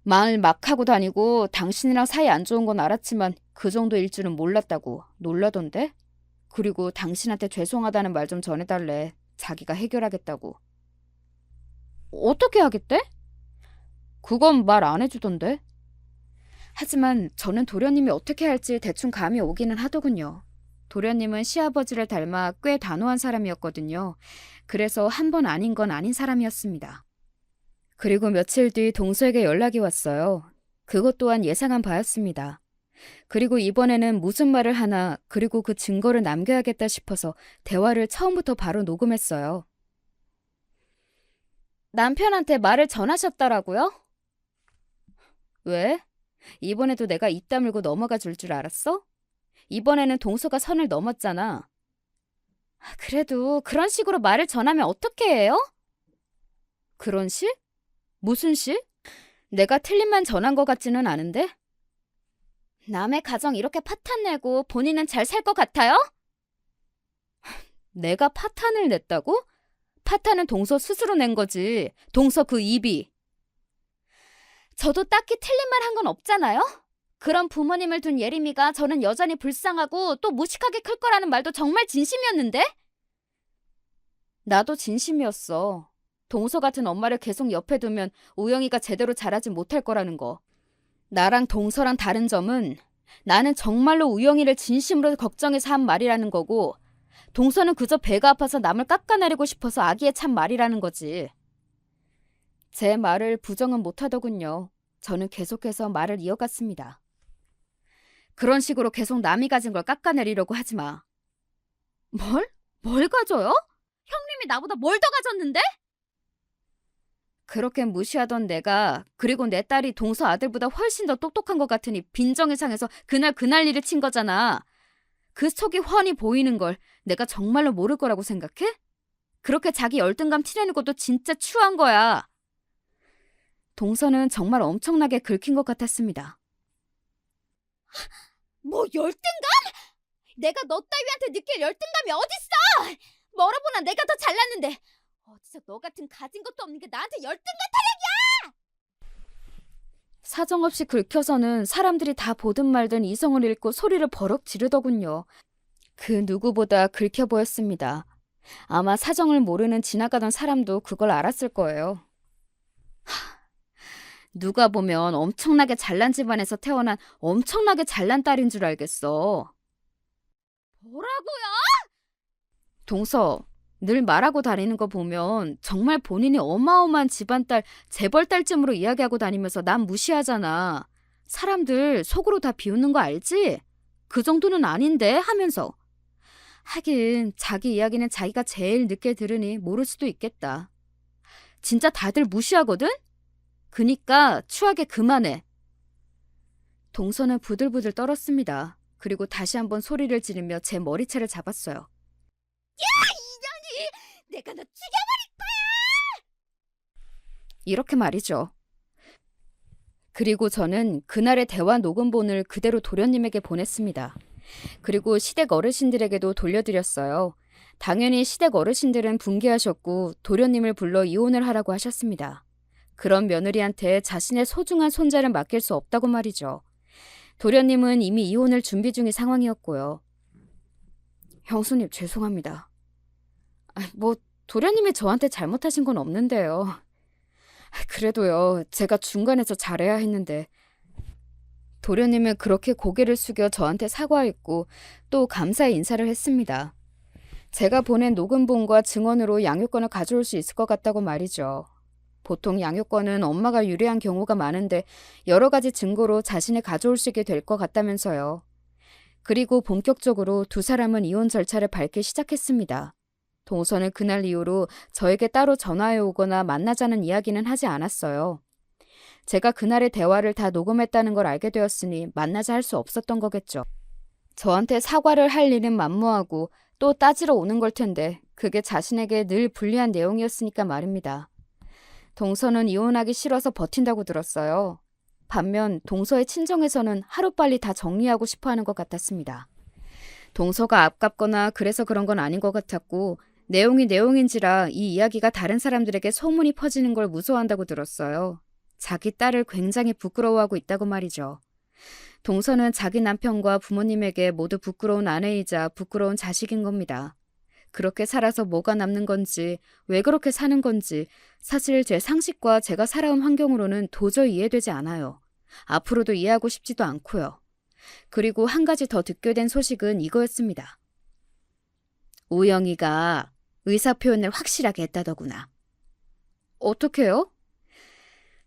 말 막 하고 다니고 당신이랑 사이 안 좋은 건 알았지만 그 정도일 줄은 몰랐다고 놀라던데? 그리고 당신한테 죄송하다는 말 좀 전해달래. 자기가 해결하겠다고. 어떻게 하겠대? 그건 말 안 해주던데. 하지만 저는 도련님이 어떻게 할지 대충 감이 오기는 하더군요. 도련님은 시아버지를 닮아 꽤 단호한 사람이었거든요. 그래서 한 번 아닌 건 아닌 사람이었습니다. 그리고 며칠 뒤 동서에게 연락이 왔어요. 그것 또한 예상한 바였습니다. 그리고 이번에는 무슨 말을 하나, 그리고 그 증거를 남겨야겠다 싶어서 대화를 처음부터 바로 녹음했어요. 남편한테 말을 전하셨더라고요? 왜? 이번에도 내가 입 다물고 넘어가 줄 알았어? 이번에는 동서가 선을 넘었잖아. 그래도 그런 식으로 말을 전하면 어떻게 해요? 그런 식? 무슨 식? 내가 틀린 말 전한 것 같지는 않은데? 남의 가정 이렇게 파탄 내고 본인은 잘 살 것 같아요? 내가 파탄을 냈다고? 파탄은 동서 스스로 낸 거지. 동서 그 입이. 저도 딱히 틀린 말 한 건 없잖아요? 그런 부모님을 둔 예림이가 저는 여전히 불쌍하고 또 무식하게 클 거라는 말도 정말 진심이었는데? 나도 진심이었어. 동서 같은 엄마를 계속 옆에 두면 우영이가 제대로 자라지 못할 거라는 거. 나랑 동서랑 다른 점은 나는 정말로 우영이를 진심으로 걱정해서 한 말이라는 거고, 동서는 그저 배가 아파서 남을 깎아내리고 싶어서 아기에 찬 말이라는 거지. 제 말을 부정은 못하더군요. 저는 계속해서 말을 이어갔습니다. 그런 식으로 계속 남이 가진 걸 깎아내리려고 하지 마. 뭘? 뭘 가져요? 형님이 나보다 뭘 더 가졌는데? 그렇게 무시하던 내가, 그리고 내 딸이 동서 아들보다 훨씬 더 똑똑한 것 같으니 빈정이 상해서 그날 그 난리를 친 거잖아. 그 속이 훤히 보이는 걸 내가 정말로 모를 거라고 생각해? 그렇게 자기 열등감 티내는 것도 진짜 추한 거야. 동서는 정말 엄청나게 긁힌 것 같았습니다. 뭐 열등감? 내가 너 따위한테 느낄 열등감이 어딨어? 멀어보나 내가 더 잘났는데 어디서 너 같은 가진 것도 없는 게 나한테 열등감 타령이야! 사정없이 긁혀서는 사람들이 다 보든 말든 이성을 잃고 소리를 버럭 지르더군요. 그 누구보다 긁혀 보였습니다. 아마 사정을 모르는 지나가던 사람도 그걸 알았을 거예요. 누가 보면 엄청나게 잘난 집안에서 태어난 엄청나게 잘난 딸인 줄 알겠어. 뭐라고요? 동서, 늘 말하고 다니는 거 보면 정말 본인이 어마어마한 집안딸, 재벌딸쯤으로 이야기하고 다니면서 남 무시하잖아. 사람들 속으로 다 비웃는 거 알지? 그 정도는 아닌데 하면서. 하긴 자기 이야기는 자기가 제일 늦게 들으니 모를 수도 있겠다. 진짜 다들 무시하거든? 그니까 추하게 그만해. 동서는 부들부들 떨었습니다. 그리고 다시 한번 소리를 지르며 제 머리채를 잡았어요. 야, 이년이! 내가 너 죽여버릴 거야! 이렇게 말이죠. 그리고 저는 그날의 대화 녹음본을 그대로 도련님에게 보냈습니다. 그리고 시댁 어르신들에게도 돌려드렸어요. 당연히 시댁 어르신들은 분개하셨고 도련님을 불러 이혼을 하라고 하셨습니다. 그런 며느리한테 자신의 소중한 손자를 맡길 수 없다고 말이죠. 도련님은 이미 이혼을 준비 중인 상황이었고요. 형수님 죄송합니다. 도련님이 저한테 잘못하신 건 없는데요. 그래도요, 제가 중간에서 잘해야 했는데. 도련님은 그렇게 고개를 숙여 저한테 사과했고 또 감사의 인사를 했습니다. 제가 보낸 녹음본과 증언으로 양육권을 가져올 수 있을 것 같다고 말이죠. 보통 양육권은 엄마가 유리한 경우가 많은데 여러 가지 증거로 자신이 가져올 수 있게 될 것 같다면서요. 그리고 본격적으로 두 사람은 이혼 절차를 밟기 시작했습니다. 동서는 그날 이후로 저에게 따로 전화해 오거나 만나자는 이야기는 하지 않았어요. 제가 그날의 대화를 다 녹음했다는 걸 알게 되었으니 만나자 할 수 없었던 거겠죠. 저한테 사과를 할 일은 만무하고 또 따지러 오는 걸 텐데 그게 자신에게 늘 불리한 내용이었으니까 말입니다. 동서는 이혼하기 싫어서 버틴다고 들었어요. 반면 동서의 친정에서는 하루빨리 다 정리하고 싶어하는 것 같았습니다. 동서가 아깝거나 그래서 그런 건 아닌 것 같았고 내용이 내용인지라 이 이야기가 다른 사람들에게 소문이 퍼지는 걸 무서워한다고 들었어요. 자기 딸을 굉장히 부끄러워하고 있다고 말이죠. 동서는 자기 남편과 부모님에게 모두 부끄러운 아내이자 부끄러운 자식인 겁니다. 그렇게 살아서 뭐가 남는 건지, 왜 그렇게 사는 건지 사실 제 상식과 제가 살아온 환경으로는 도저히 이해되지 않아요. 앞으로도 이해하고 싶지도 않고요. 그리고 한 가지 더 듣게 된 소식은 이거였습니다. 우영이가 의사표현을 확실하게 했다더구나. 어떻게요?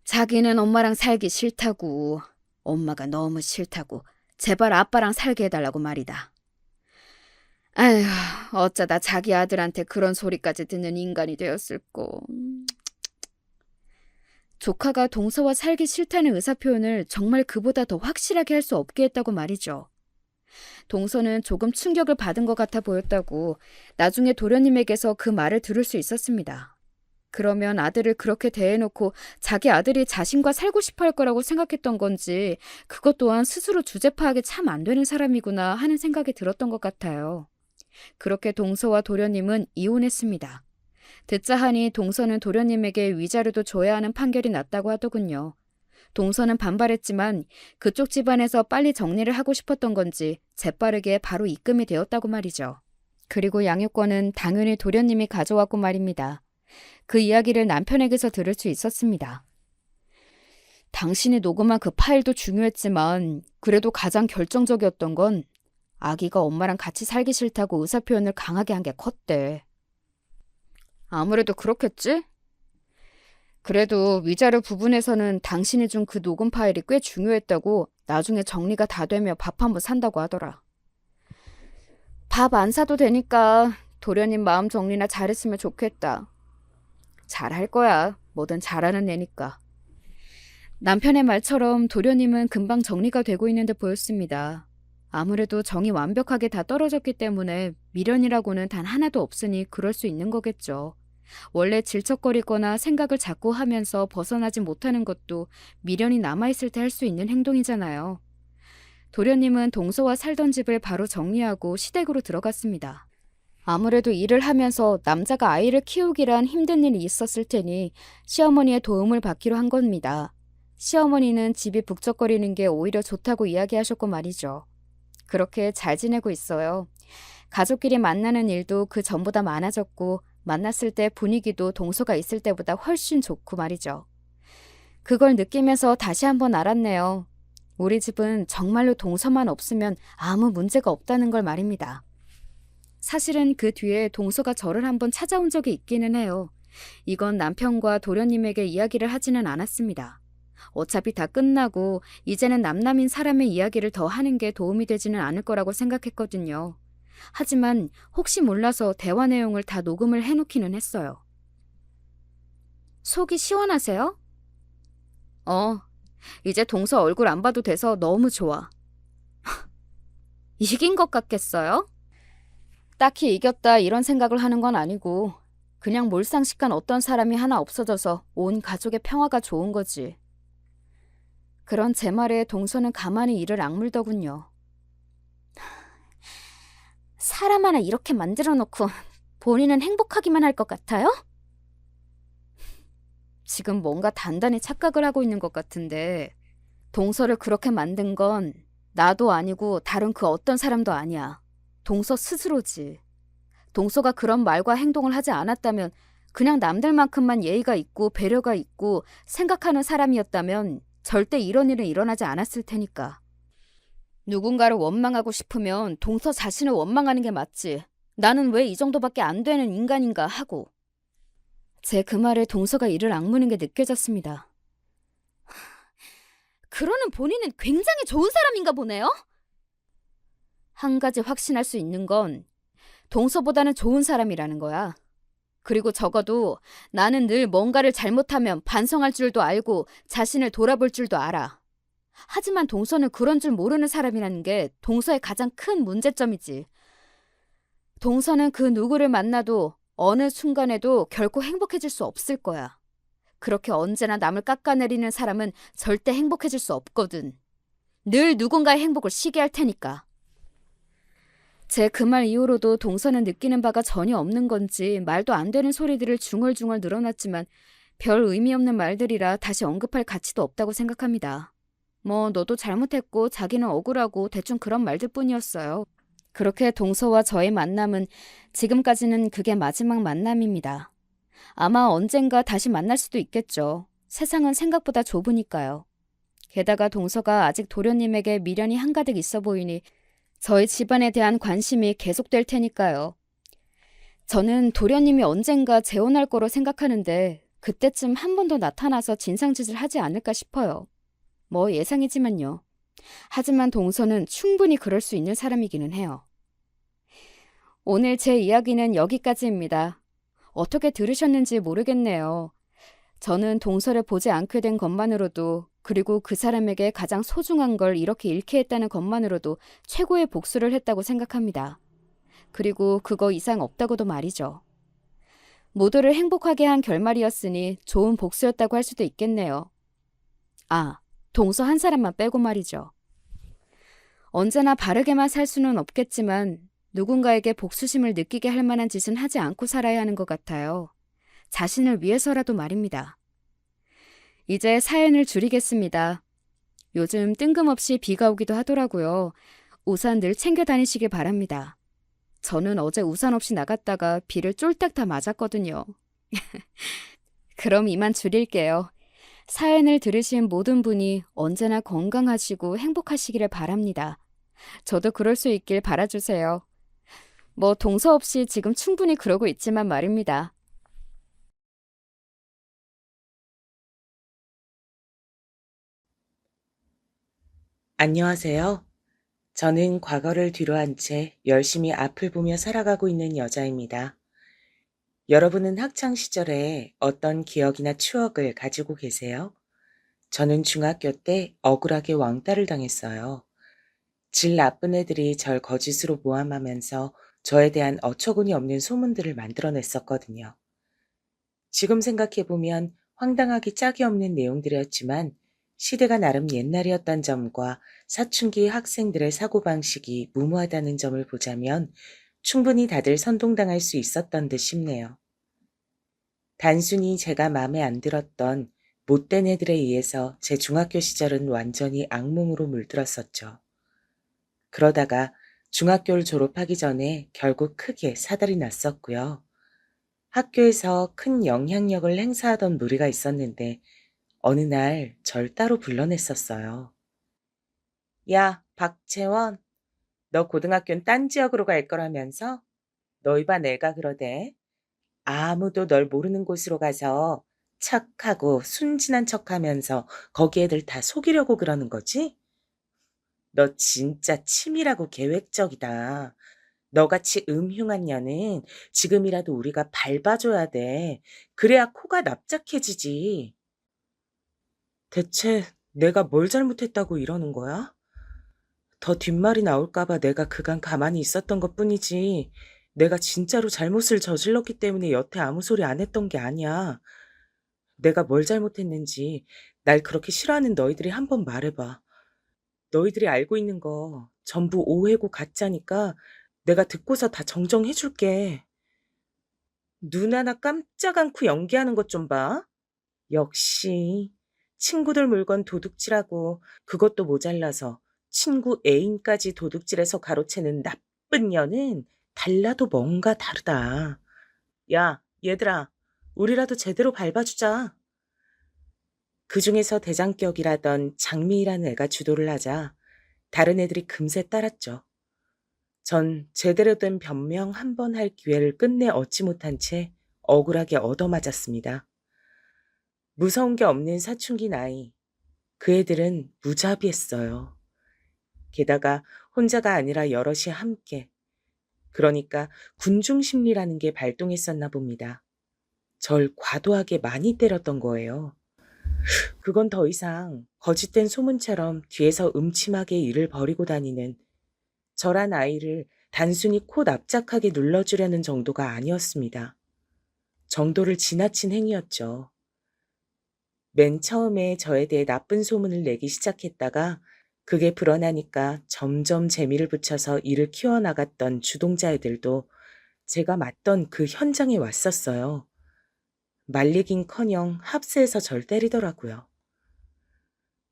자기는 엄마랑 살기 싫다고, 엄마가 너무 싫다고, 제발 아빠랑 살게 해달라고 말이다. 아휴, 어쩌다 자기 아들한테 그런 소리까지 듣는 인간이 되었을꼬. 조카가 동서와 살기 싫다는 의사표현을 정말 그보다 더 확실하게 할 수 없게 했다고 말이죠. 동서는 조금 충격을 받은 것 같아 보였다고 나중에 도련님에게서 그 말을 들을 수 있었습니다. 그러면 아들을 그렇게 대해놓고 자기 아들이 자신과 살고 싶어 할 거라고 생각했던 건지 그것 또한 스스로 주제 파악이 참 안 되는 사람이구나 하는 생각이 들었던 것 같아요. 그렇게 동서와 도련님은 이혼했습니다. 듣자 하니 동서는 도련님에게 위자료도 줘야 하는 판결이 났다고 하더군요. 동서는 반발했지만 그쪽 집안에서 빨리 정리를 하고 싶었던 건지 재빠르게 바로 입금이 되었다고 말이죠. 그리고 양육권은 당연히 도련님이 가져왔고 말입니다. 그 이야기를 남편에게서 들을 수 있었습니다. 당신이 녹음한 그 파일도 중요했지만 그래도 가장 결정적이었던 건 아기가 엄마랑 같이 살기 싫다고 의사표현을 강하게 한 게 컸대. 아무래도 그렇겠지? 그래도 위자료 부분에서는 당신이 준 그 녹음 파일이 꽤 중요했다고 나중에 정리가 다 되며 밥 한번 산다고 하더라. 밥 안 사도 되니까 도련님 마음 정리나 잘했으면 좋겠다. 잘할 거야. 뭐든 잘하는 애니까. 남편의 말처럼 도련님은 금방 정리가 되고 있는 듯 보였습니다. 아무래도 정이 완벽하게 다 떨어졌기 때문에 미련이라고는 단 하나도 없으니 그럴 수 있는 거겠죠. 원래 질척거리거나 생각을 자꾸 하면서 벗어나지 못하는 것도 미련이 남아있을 때 할 수 있는 행동이잖아요. 도련님은 동서와 살던 집을 바로 정리하고 시댁으로 들어갔습니다. 아무래도 일을 하면서 남자가 아이를 키우기란 힘든 일이 있었을 테니 시어머니의 도움을 받기로 한 겁니다. 시어머니는 집이 북적거리는 게 오히려 좋다고 이야기하셨고 말이죠. 그렇게 잘 지내고 있어요. 가족끼리 만나는 일도 그 전보다 많아졌고 만났을 때 분위기도 동서가 있을 때보다 훨씬 좋고 말이죠. 그걸 느끼면서 다시 한번 알았네요. 우리 집은 정말로 동서만 없으면 아무 문제가 없다는 걸 말입니다. 사실은 그 뒤에 동서가 저를 한번 찾아온 적이 있기는 해요. 이건 남편과 도련님에게 이야기를 하지는 않았습니다. 어차피 다 끝나고 이제는 남남인 사람의 이야기를 더 하는 게 도움이 되지는 않을 거라고 생각했거든요. 하지만 혹시 몰라서 대화 내용을 다 녹음을 해놓기는 했어요. 속이 시원하세요? 이제 동서 얼굴 안 봐도 돼서 너무 좋아. 이긴 것 같겠어요? 딱히 이겼다 이런 생각을 하는 건 아니고 그냥 몰상식한 어떤 사람이 하나 없어져서 온 가족의 평화가 좋은 거지. 그런 제 말에 동서는 가만히 이를 악물더군요. 사람 하나 이렇게 만들어 놓고 본인은 행복하기만 할 것 같아요? 지금 뭔가 단단히 착각을 하고 있는 것 같은데 동서를 그렇게 만든 건 나도 아니고 다른 그 어떤 사람도 아니야. 동서 스스로지. 동서가 그런 말과 행동을 하지 않았다면 그냥 남들만큼만 예의가 있고 배려가 있고 생각하는 사람이었다면 절대 이런 일은 일어나지 않았을 테니까. 누군가를 원망하고 싶으면 동서 자신을 원망하는 게 맞지. 나는 왜 이 정도밖에 안 되는 인간인가 하고. 제 그 말에 동서가 이를 악무는 게 느껴졌습니다. 그러는 본인은 굉장히 좋은 사람인가 보네요? 한 가지 확신할 수 있는 건 동서보다는 좋은 사람이라는 거야. 그리고 적어도 나는 늘 뭔가를 잘못하면 반성할 줄도 알고 자신을 돌아볼 줄도 알아. 하지만 동서는 그런 줄 모르는 사람이라는 게 동서의 가장 큰 문제점이지. 동서는 그 누구를 만나도 어느 순간에도 결코 행복해질 수 없을 거야. 그렇게 언제나 남을 깎아내리는 사람은 절대 행복해질 수 없거든. 늘 누군가의 행복을 시기할 테니까. 제 그 말 이후로도 동서는 느끼는 바가 전혀 없는 건지 말도 안 되는 소리들을 중얼중얼 늘어놨지만 별 의미 없는 말들이라 다시 언급할 가치도 없다고 생각합니다. 뭐 너도 잘못했고 자기는 억울하고 대충 그런 말들 뿐이었어요. 그렇게 동서와 저의 만남은 지금까지는 그게 마지막 만남입니다. 아마 언젠가 다시 만날 수도 있겠죠. 세상은 생각보다 좁으니까요. 게다가 동서가 아직 도련님에게 미련이 한가득 있어 보이니 저희 집안에 대한 관심이 계속될 테니까요. 저는 도련님이 언젠가 재혼할 거로 생각하는데 그때쯤 한 번 더 나타나서 진상짓을 하지 않을까 싶어요. 뭐 예상이지만요. 하지만 동서는 충분히 그럴 수 있는 사람이기는 해요. 오늘 제 이야기는 여기까지입니다. 어떻게 들으셨는지 모르겠네요. 저는 동서를 보지 않게 된 것만으로도, 그리고 그 사람에게 가장 소중한 걸 이렇게 잃게 했다는 것만으로도 최고의 복수를 했다고 생각합니다. 그리고 그거 이상 없다고도 말이죠. 모두를 행복하게 한 결말이었으니 좋은 복수였다고 할 수도 있겠네요. 아, 동서 한 사람만 빼고 말이죠. 언제나 바르게만 살 수는 없겠지만 누군가에게 복수심을 느끼게 할 만한 짓은 하지 않고 살아야 하는 것 같아요. 자신을 위해서라도 말입니다. 이제 사연을 줄이겠습니다. 요즘 뜬금없이 비가 오기도 하더라고요. 우산 늘 챙겨 다니시길 바랍니다. 저는 어제 우산 없이 나갔다가 비를 쫄딱 다 맞았거든요. 그럼 이만 줄일게요. 사연을 들으신 모든 분이 언제나 건강하시고 행복하시기를 바랍니다. 저도 그럴 수 있길 바라주세요. 뭐 동서 없이 지금 충분히 그러고 있지만 말입니다. 안녕하세요. 저는 과거를 뒤로한 채 열심히 앞을 보며 살아가고 있는 여자입니다. 여러분은 학창 시절에 어떤 기억이나 추억을 가지고 계세요? 저는 중학교 때 억울하게 왕따를 당했어요. 질 나쁜 애들이 절 거짓으로 모함하면서 저에 대한 어처구니 없는 소문들을 만들어냈었거든요. 지금 생각해보면 황당하기 짝이 없는 내용들이었지만 시대가 나름 옛날이었던 점과 사춘기 학생들의 사고방식이 무모하다는 점을 보자면 충분히 다들 선동당할 수 있었던 듯 싶네요. 단순히 제가 마음에 안 들었던 못된 애들에 의해서 제 중학교 시절은 완전히 악몽으로 물들었었죠. 그러다가 중학교를 졸업하기 전에 결국 크게 사달이 났었고요. 학교에서 큰 영향력을 행사하던 무리가 있었는데 어느 날 절 따로 불러냈었어요. 야, 박채원, 너 고등학교는 딴 지역으로 갈 거라면서? 너희 반 애가 그러대. 아무도 널 모르는 곳으로 가서 착하고 순진한 척하면서 거기 애들 다 속이려고 그러는 거지? 너 진짜 치밀하고 계획적이다. 너같이 음흉한 년은 지금이라도 우리가 밟아줘야 돼. 그래야 코가 납작해지지. 대체 내가 뭘 잘못했다고 이러는 거야? 더 뒷말이 나올까봐 내가 그간 가만히 있었던 것 뿐이지. 내가 진짜로 잘못을 저질렀기 때문에 여태 아무 소리 안 했던 게 아니야. 내가 뭘 잘못했는지 날 그렇게 싫어하는 너희들이 한번 말해봐. 너희들이 알고 있는 거 전부 오해고 가짜니까 내가 듣고서 다 정정해줄게. 눈 하나 깜짝 않고 연기하는 것 좀 봐. 역시 친구들 물건 도둑질하고 그것도 모자라서 친구 애인까지 도둑질해서 가로채는 나쁜 년은 달라도 뭔가 다르다. 야, 얘들아, 우리라도 제대로 밟아주자. 그중에서 대장격이라던 장미라는 애가 주도를 하자 다른 애들이 금세 따랐죠. 전 제대로 된 변명 한 번 할 기회를 끝내 얻지 못한 채 억울하게 얻어맞았습니다. 무서운 게 없는 사춘기 나이. 그 애들은 무자비했어요. 게다가 혼자가 아니라 여럿이 함께. 그러니까 군중심리라는 게 발동했었나 봅니다. 절 과도하게 많이 때렸던 거예요. 그건 더 이상 거짓된 소문처럼 뒤에서 음침하게 일을 벌이고 다니는 저란 아이를 단순히 코 납작하게 눌러주려는 정도가 아니었습니다. 정도를 지나친 행위였죠. 맨 처음에 저에 대해 나쁜 소문을 내기 시작했다가 그게 불어나니까 점점 재미를 붙여서 일을 키워나갔던 주동자 애들도 제가 맡던 그 현장에 왔었어요. 말리긴커녕 합세해서 절 때리더라고요.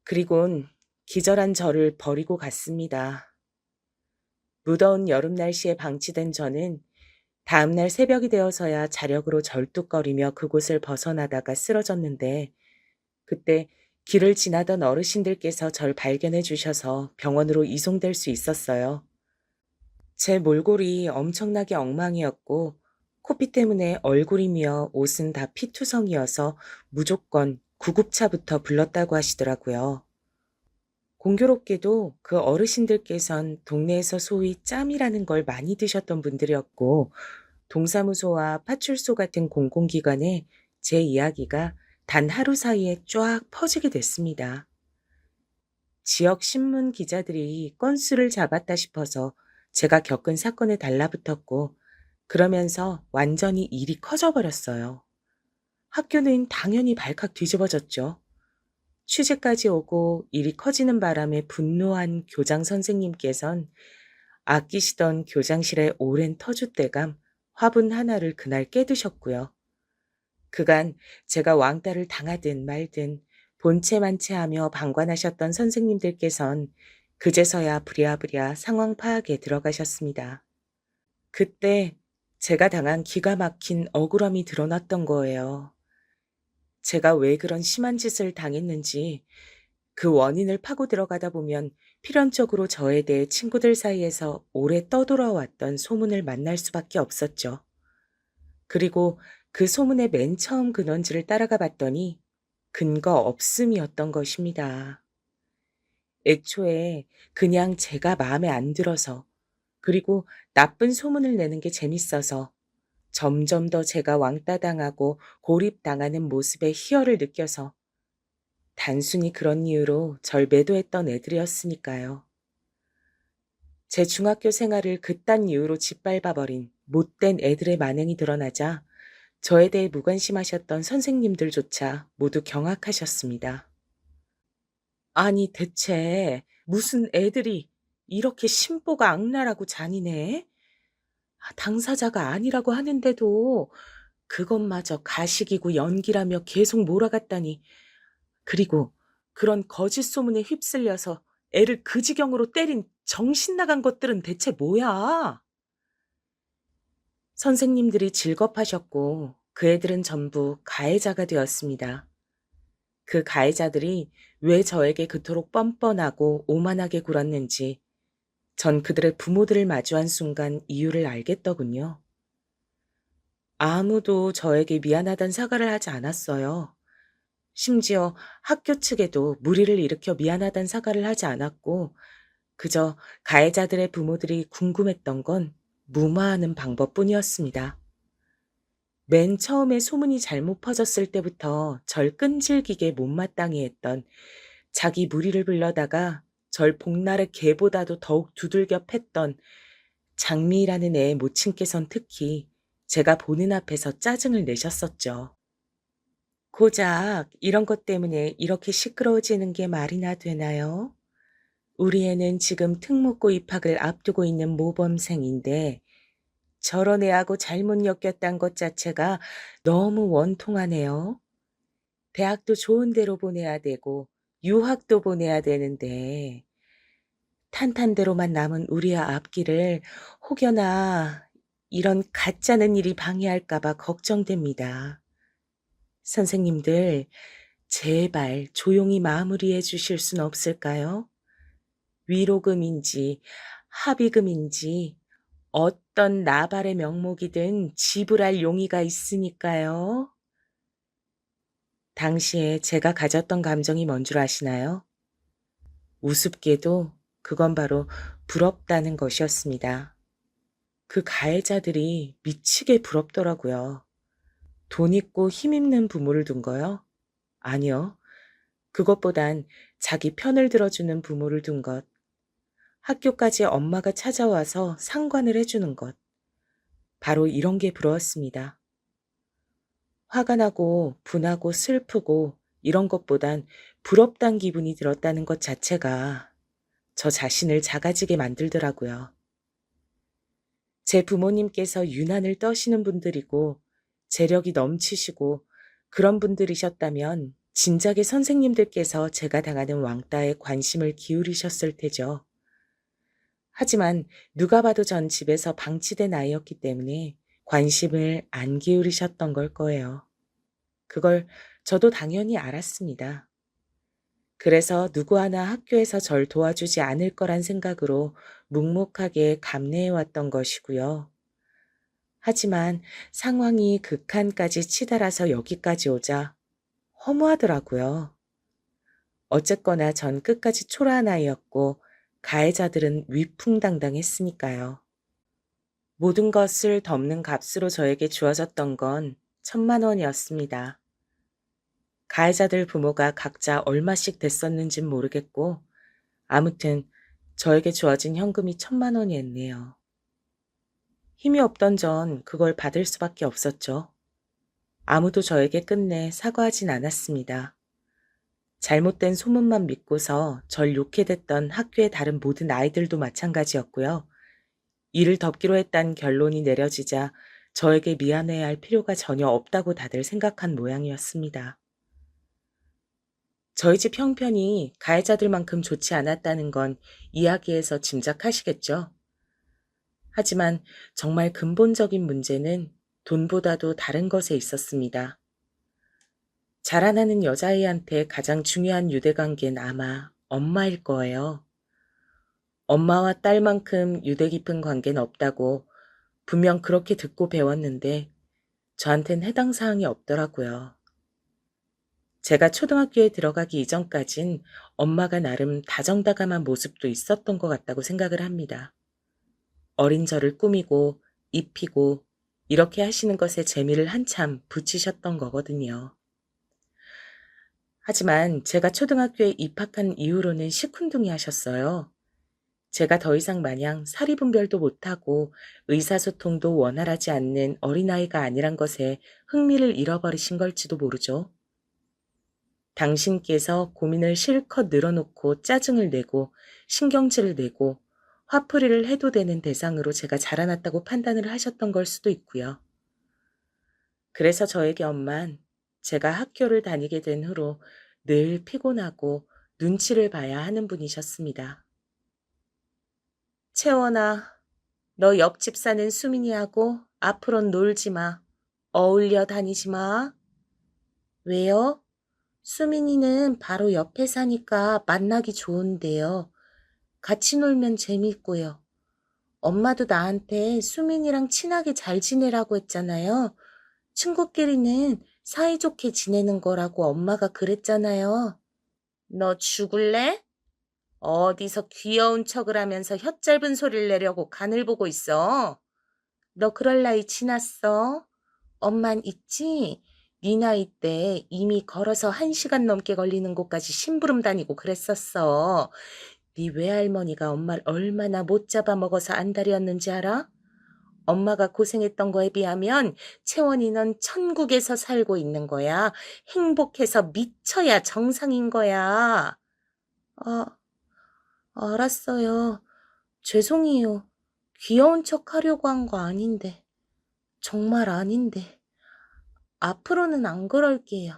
그리곤 기절한 저를 버리고 갔습니다. 무더운 여름 날씨에 방치된 저는 다음날 새벽이 되어서야 자력으로 절뚝거리며 그곳을 벗어나다가 쓰러졌는데 그때 길을 지나던 어르신들께서 절 발견해 주셔서 병원으로 이송될 수 있었어요. 제 몰골이 엄청나게 엉망이었고 코피 때문에 얼굴이며 옷은 다 피투성이어서 무조건 구급차부터 불렀다고 하시더라고요. 공교롭게도 그 어르신들께선 동네에서 소위 짬이라는 걸 많이 드셨던 분들이었고, 동사무소와 파출소 같은 공공기관에 제 이야기가 단 하루 사이에 쫙 퍼지게 됐습니다. 지역 신문 기자들이 건수를 잡았다 싶어서 제가 겪은 사건에 달라붙었고, 그러면서 완전히 일이 커져버렸어요. 학교는 당연히 발칵 뒤집어졌죠. 취재까지 오고 일이 커지는 바람에 분노한 교장 선생님께선 아끼시던 교장실의 오랜 터줏대감, 화분 하나를 그날 깨드셨고요. 그간 제가 왕따를 당하든 말든 본체만체하며 방관하셨던 선생님들께선 그제서야 부랴부랴 상황 파악에 들어가셨습니다. 그때 제가 당한 기가 막힌 억울함이 드러났던 거예요. 제가 왜 그런 심한 짓을 당했는지 그 원인을 파고 들어가다 보면 필연적으로 저에 대해 친구들 사이에서 오래 떠돌아왔던 소문을 만날 수밖에 없었죠. 그리고 그 소문의 맨 처음 근원지를 따라가 봤더니 근거 없음이었던 것입니다. 애초에 그냥 제가 마음에 안 들어서, 그리고 나쁜 소문을 내는 게 재밌어서 점점 더 제가 왕따당하고 고립당하는 모습에 희열을 느껴서 단순히 그런 이유로 절 매도했던 애들이었으니까요. 제 중학교 생활을 그딴 이유로 짓밟아버린 못된 애들의 만행이 드러나자 저에 대해 무관심하셨던 선생님들조차 모두 경악하셨습니다. 아니 대체 무슨 애들이 이렇게 심보가 악랄하고 잔인해? 당사자가 아니라고 하는데도 그것마저 가식이고 연기라며 계속 몰아갔다니. 그리고 그런 거짓 소문에 휩쓸려서 애를 그 지경으로 때린 정신 나간 것들은 대체 뭐야? 선생님들이 질겁하셨고 그 애들은 전부 가해자가 되었습니다. 그 가해자들이 왜 저에게 그토록 뻔뻔하고 오만하게 굴었는지 전 그들의 부모들을 마주한 순간 이유를 알겠더군요. 아무도 저에게 미안하단 사과를 하지 않았어요. 심지어 학교 측에도 무리를 일으켜 미안하단 사과를 하지 않았고, 그저 가해자들의 부모들이 궁금했던 건 무마하는 방법뿐이었습니다. 맨 처음에 소문이 잘못 퍼졌을 때부터 절 끈질기게 못마땅해 했던, 자기 무리를 불러다가 절 복날의 개보다도 더욱 두들겨 팼던 장미라는 애의 모친께선 특히 제가 보는 앞에서 짜증을 내셨었죠. 고작 이런 것 때문에 이렇게 시끄러워지는 게 말이나 되나요? 우리 애는 지금 특목고 입학을 앞두고 있는 모범생인데 저런 애하고 잘못 엮였단 것 자체가 너무 원통하네요. 대학도 좋은 데로 보내야 되고 유학도 보내야 되는데 탄탄대로만 남은 우리의 앞길을 혹여나 이런 가짜는 일이 방해할까 봐 걱정됩니다. 선생님들, 제발 조용히 마무리해 주실 순 없을까요? 위로금인지 합의금인지 어떤 나발의 명목이든 지불할 용의가 있으니까요. 당시에 제가 가졌던 감정이 뭔 줄 아시나요? 우습게도 그건 바로 부럽다는 것이었습니다. 그 가해자들이 미치게 부럽더라고요. 돈 있고 힘 있는 부모를 둔 거요? 아니요. 그것보단 자기 편을 들어주는 부모를 둔 것. 학교까지 엄마가 찾아와서 상관을 해주는 것. 바로 이런 게 부러웠습니다. 화가 나고 분하고 슬프고 이런 것보단 부럽단 기분이 들었다는 것 자체가 저 자신을 작아지게 만들더라고요. 제 부모님께서 유난을 떠시는 분들이고 재력이 넘치시고 그런 분들이셨다면 진작에 선생님들께서 제가 당하는 왕따에 관심을 기울이셨을 테죠. 하지만 누가 봐도 전 집에서 방치된 아이였기 때문에 관심을 안 기울이셨던 걸 거예요. 그걸 저도 당연히 알았습니다. 그래서 누구 하나 학교에서 절 도와주지 않을 거란 생각으로 묵묵하게 감내해왔던 것이고요. 하지만 상황이 극한까지 치달아서 여기까지 오자 허무하더라고요. 어쨌거나 전 끝까지 초라한 아이였고 가해자들은 위풍당당했으니까요. 모든 것을 덮는 값으로 저에게 주어졌던 건 1,000만 원이었습니다. 가해자들 부모가 각자 얼마씩 됐었는진 모르겠고 아무튼 저에게 주어진 현금이 1,000만 원이었네요. 힘이 없던 전 그걸 받을 수밖에 없었죠. 아무도 저에게 끝내 사과하진 않았습니다. 잘못된 소문만 믿고서 절 욕해댔던 학교의 다른 모든 아이들도 마찬가지였고요. 이를 덮기로 했다는 결론이 내려지자 저에게 미안해야 할 필요가 전혀 없다고 다들 생각한 모양이었습니다. 저희 집 형편이 가해자들만큼 좋지 않았다는 건 이야기에서 짐작하시겠죠? 하지만 정말 근본적인 문제는 돈보다도 다른 것에 있었습니다. 자라나는 여자아이한테 가장 중요한 유대관계는 아마 엄마일 거예요. 엄마와 딸만큼 유대 깊은 관계는 없다고 분명 그렇게 듣고 배웠는데 저한텐 해당 사항이 없더라고요. 제가 초등학교에 들어가기 이전까진 엄마가 나름 다정다감한 모습도 있었던 것 같다고 생각을 합니다. 어린 저를 꾸미고 입히고 이렇게 하시는 것에 재미를 한참 붙이셨던 거거든요. 하지만 제가 초등학교에 입학한 이후로는 시큰둥이 하셨어요. 제가 더 이상 마냥 사리분별도 못하고 의사소통도 원활하지 않는 어린아이가 아니란 것에 흥미를 잃어버리신 걸지도 모르죠. 당신께서 고민을 실컷 늘어놓고 짜증을 내고 신경질을 내고 화풀이를 해도 되는 대상으로 제가 자라났다고 판단을 하셨던 걸 수도 있고요. 그래서 저에게 엄만 제가 학교를 다니게 된 후로 늘 피곤하고 눈치를 봐야 하는 분이셨습니다. 채원아, 너 옆집 사는 수민이하고 앞으론 놀지 마. 어울려 다니지 마. 왜요? 수민이는 바로 옆에 사니까 만나기 좋은데요. 같이 놀면 재밌고요. 엄마도 나한테 수민이랑 친하게 잘 지내라고 했잖아요. 친구끼리는 사이좋게 지내는 거라고 엄마가 그랬잖아요. 너 죽을래? 어디서 귀여운 척을 하면서 혀 짧은 소리를 내려고 간을 보고 있어. 너 그럴 나이 지났어. 엄만 있지? 네 나이 때 이미 걸어서 1시간 넘게 걸리는 곳까지 심부름 다니고 그랬었어. 네 외할머니가 엄마를 얼마나 못 잡아먹어서 안달이었는지 알아? 엄마가 고생했던 거에 비하면 채원이 넌 천국에서 살고 있는 거야. 행복해서 미쳐야 정상인 거야. 아, 알았어요. 죄송해요. 귀여운 척 하려고 한 거 아닌데. 정말 아닌데. 앞으로는 안 그럴게요.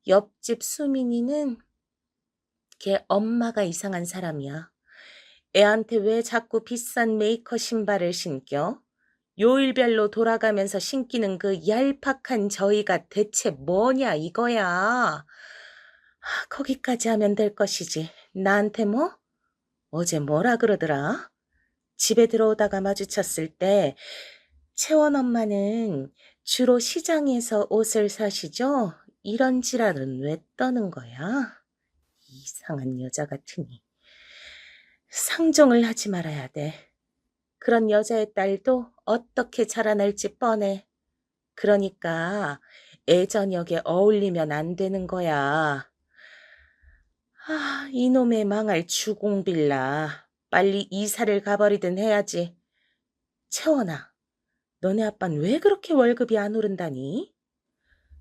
옆집 수민이는 걔 엄마가 이상한 사람이야. 애한테 왜 자꾸 비싼 메이커 신발을 신겨? 요일별로 돌아가면서 신기는 그 얄팍한 저희가 대체 뭐냐 이거야. 거기까지 하면 될 것이지. 나한테 뭐? 어제 뭐라 그러더라? 집에 들어오다가 마주쳤을 때 채원 엄마는 주로 시장에서 옷을 사시죠? 이런 지랄은 왜 떠는 거야? 이상한 여자 같으니. 상종을 하지 말아야 돼. 그런 여자의 딸도 어떻게 자라날지 뻔해. 그러니까 애 저녁에 어울리면 안 되는 거야. 이놈의 망할 주공빌라. 빨리 이사를 가버리든 해야지. 채원아, 너네 아빤 왜 그렇게 월급이 안 오른다니?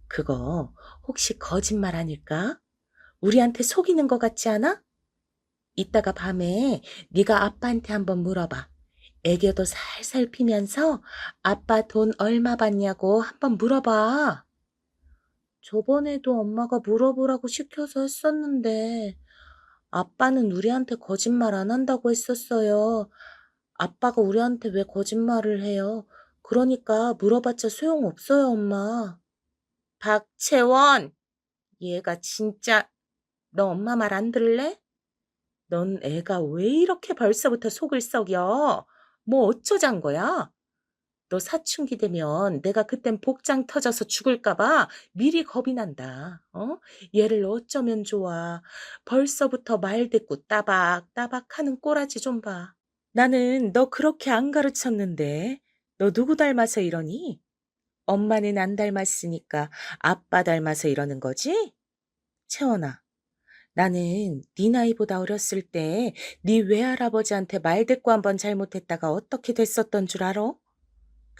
그거 혹시 거짓말 아닐까? 우리한테 속이는 것 같지 않아? 이따가 밤에 네가 아빠한테 한번 물어봐. 애교도 살살 피면서 아빠 돈 얼마 받냐고 한번 물어봐. 저번에도 엄마가 물어보라고 시켜서 했었는데 아빠는 우리한테 거짓말 안 한다고 했었어요. 아빠가 우리한테 왜 거짓말을 해요? 그러니까 물어봤자 소용없어요, 엄마. 박채원, 얘가 진짜 너 엄마 말 안 들을래? 넌 애가 왜 이렇게 벌써부터 속을 썩여? 뭐 어쩌잔 거야? 너 사춘기 되면 내가 그땐 복장 터져서 죽을까 봐 미리 겁이 난다. 얘를 어쩌면 좋아. 벌써부터 말대꾸 따박따박 하는 꼬라지 좀 봐. 나는 너 그렇게 안 가르쳤는데. 너 누구 닮아서 이러니? 엄마는 안 닮았으니까 아빠 닮아서 이러는 거지? 채원아, 나는 네 나이보다 어렸을 때 네 외할아버지한테 말대꾸 한번 잘못했다가 어떻게 됐었던 줄 알아?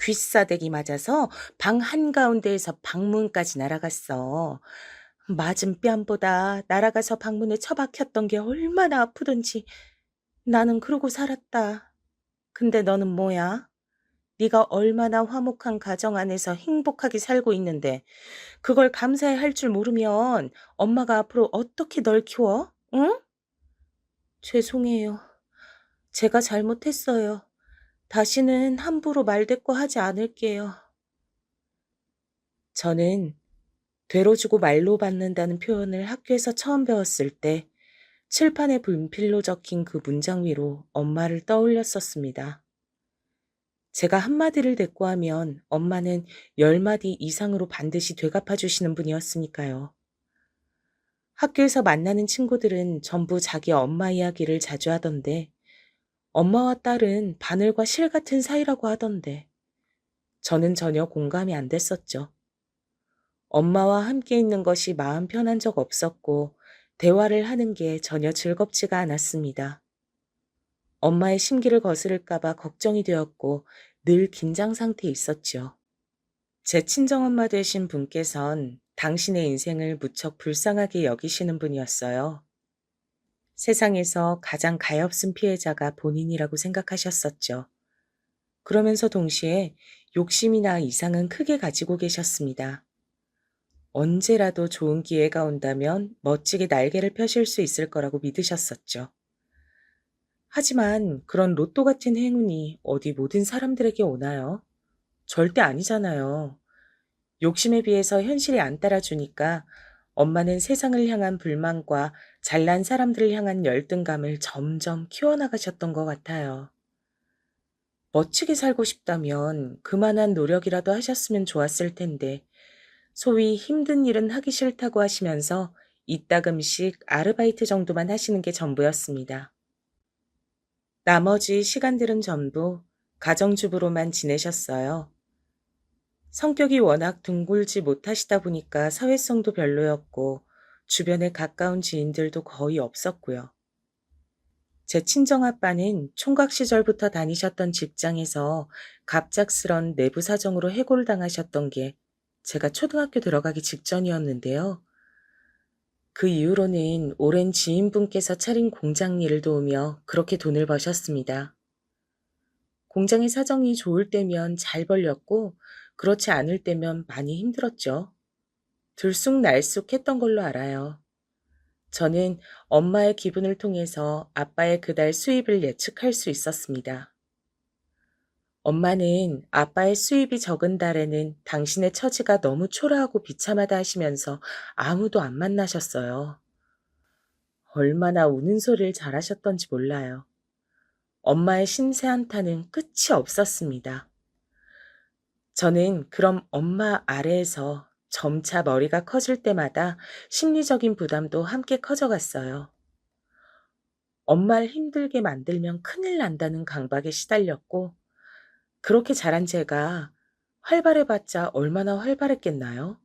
귀싸대기 맞아서 방 한가운데에서 방문까지 날아갔어. 맞은 뺨보다 날아가서 방문에 처박혔던 게 얼마나 아프던지 나는 그러고 살았다. 근데 너는 뭐야? 네가 얼마나 화목한 가정 안에서 행복하게 살고 있는데 그걸 감사해 할 줄 모르면 엄마가 앞으로 어떻게 널 키워? 응? 죄송해요. 제가 잘못했어요. 다시는 함부로 말대꾸 하지 않을게요. 저는 되로 주고 말로 받는다는 표현을 학교에서 처음 배웠을 때 칠판에 분필로 적힌 그 문장 위로 엄마를 떠올렸었습니다. 제가 한마디를 대꾸하면 엄마는 10마디 이상으로 반드시 되갚아 주시는 분이었으니까요. 학교에서 만나는 친구들은 전부 자기 엄마 이야기를 자주 하던데 엄마와 딸은 바늘과 실 같은 사이라고 하던데 저는 전혀 공감이 안 됐었죠. 엄마와 함께 있는 것이 마음 편한 적 없었고 대화를 하는 게 전혀 즐겁지가 않았습니다. 엄마의 심기를 거스를까 봐 걱정이 되었고 늘 긴장 상태에 있었죠. 제 친정엄마 되신 분께선 당신의 인생을 무척 불쌍하게 여기시는 분이었어요. 세상에서 가장 가엾은 피해자가 본인이라고 생각하셨었죠. 그러면서 동시에 욕심이나 이상은 크게 가지고 계셨습니다. 언제라도 좋은 기회가 온다면 멋지게 날개를 펴실 수 있을 거라고 믿으셨었죠. 하지만 그런 로또 같은 행운이 어디 모든 사람들에게 오나요? 절대 아니잖아요. 욕심에 비해서 현실이 안 따라주니까 엄마는 세상을 향한 불만과 잘난 사람들을 향한 열등감을 점점 키워나가셨던 것 같아요. 멋지게 살고 싶다면 그만한 노력이라도 하셨으면 좋았을 텐데, 소위 힘든 일은 하기 싫다고 하시면서 이따금씩 아르바이트 정도만 하시는 게 전부였습니다. 나머지 시간들은 전부 가정주부로만 지내셨어요. 성격이 워낙 둥글지 못하시다 보니까 사회성도 별로였고 주변에 가까운 지인들도 거의 없었고요. 제 친정아빠는 총각 시절부터 다니셨던 직장에서 갑작스런 내부 사정으로 해고를 당하셨던 게 제가 초등학교 들어가기 직전이었는데요. 그 이후로는 오랜 지인분께서 차린 공장 일을 도우며 그렇게 돈을 버셨습니다. 공장의 사정이 좋을 때면 잘 벌렸고 그렇지 않을 때면 많이 힘들었죠. 들쑥날쑥했던 걸로 알아요. 저는 엄마의 기분을 통해서 아빠의 그달 수입을 예측할 수 있었습니다. 엄마는 아빠의 수입이 적은 달에는 당신의 처지가 너무 초라하고 비참하다 하시면서 아무도 안 만나셨어요. 얼마나 우는 소리를 잘하셨던지 몰라요. 엄마의 심세 한탄은 끝이 없었습니다. 저는 그럼 엄마 아래에서 점차 머리가 커질 때마다 심리적인 부담도 함께 커져갔어요. 엄마를 힘들게 만들면 큰일 난다는 강박에 시달렸고, 그렇게 자란 제가 활발해봤자 얼마나 활발했겠나요?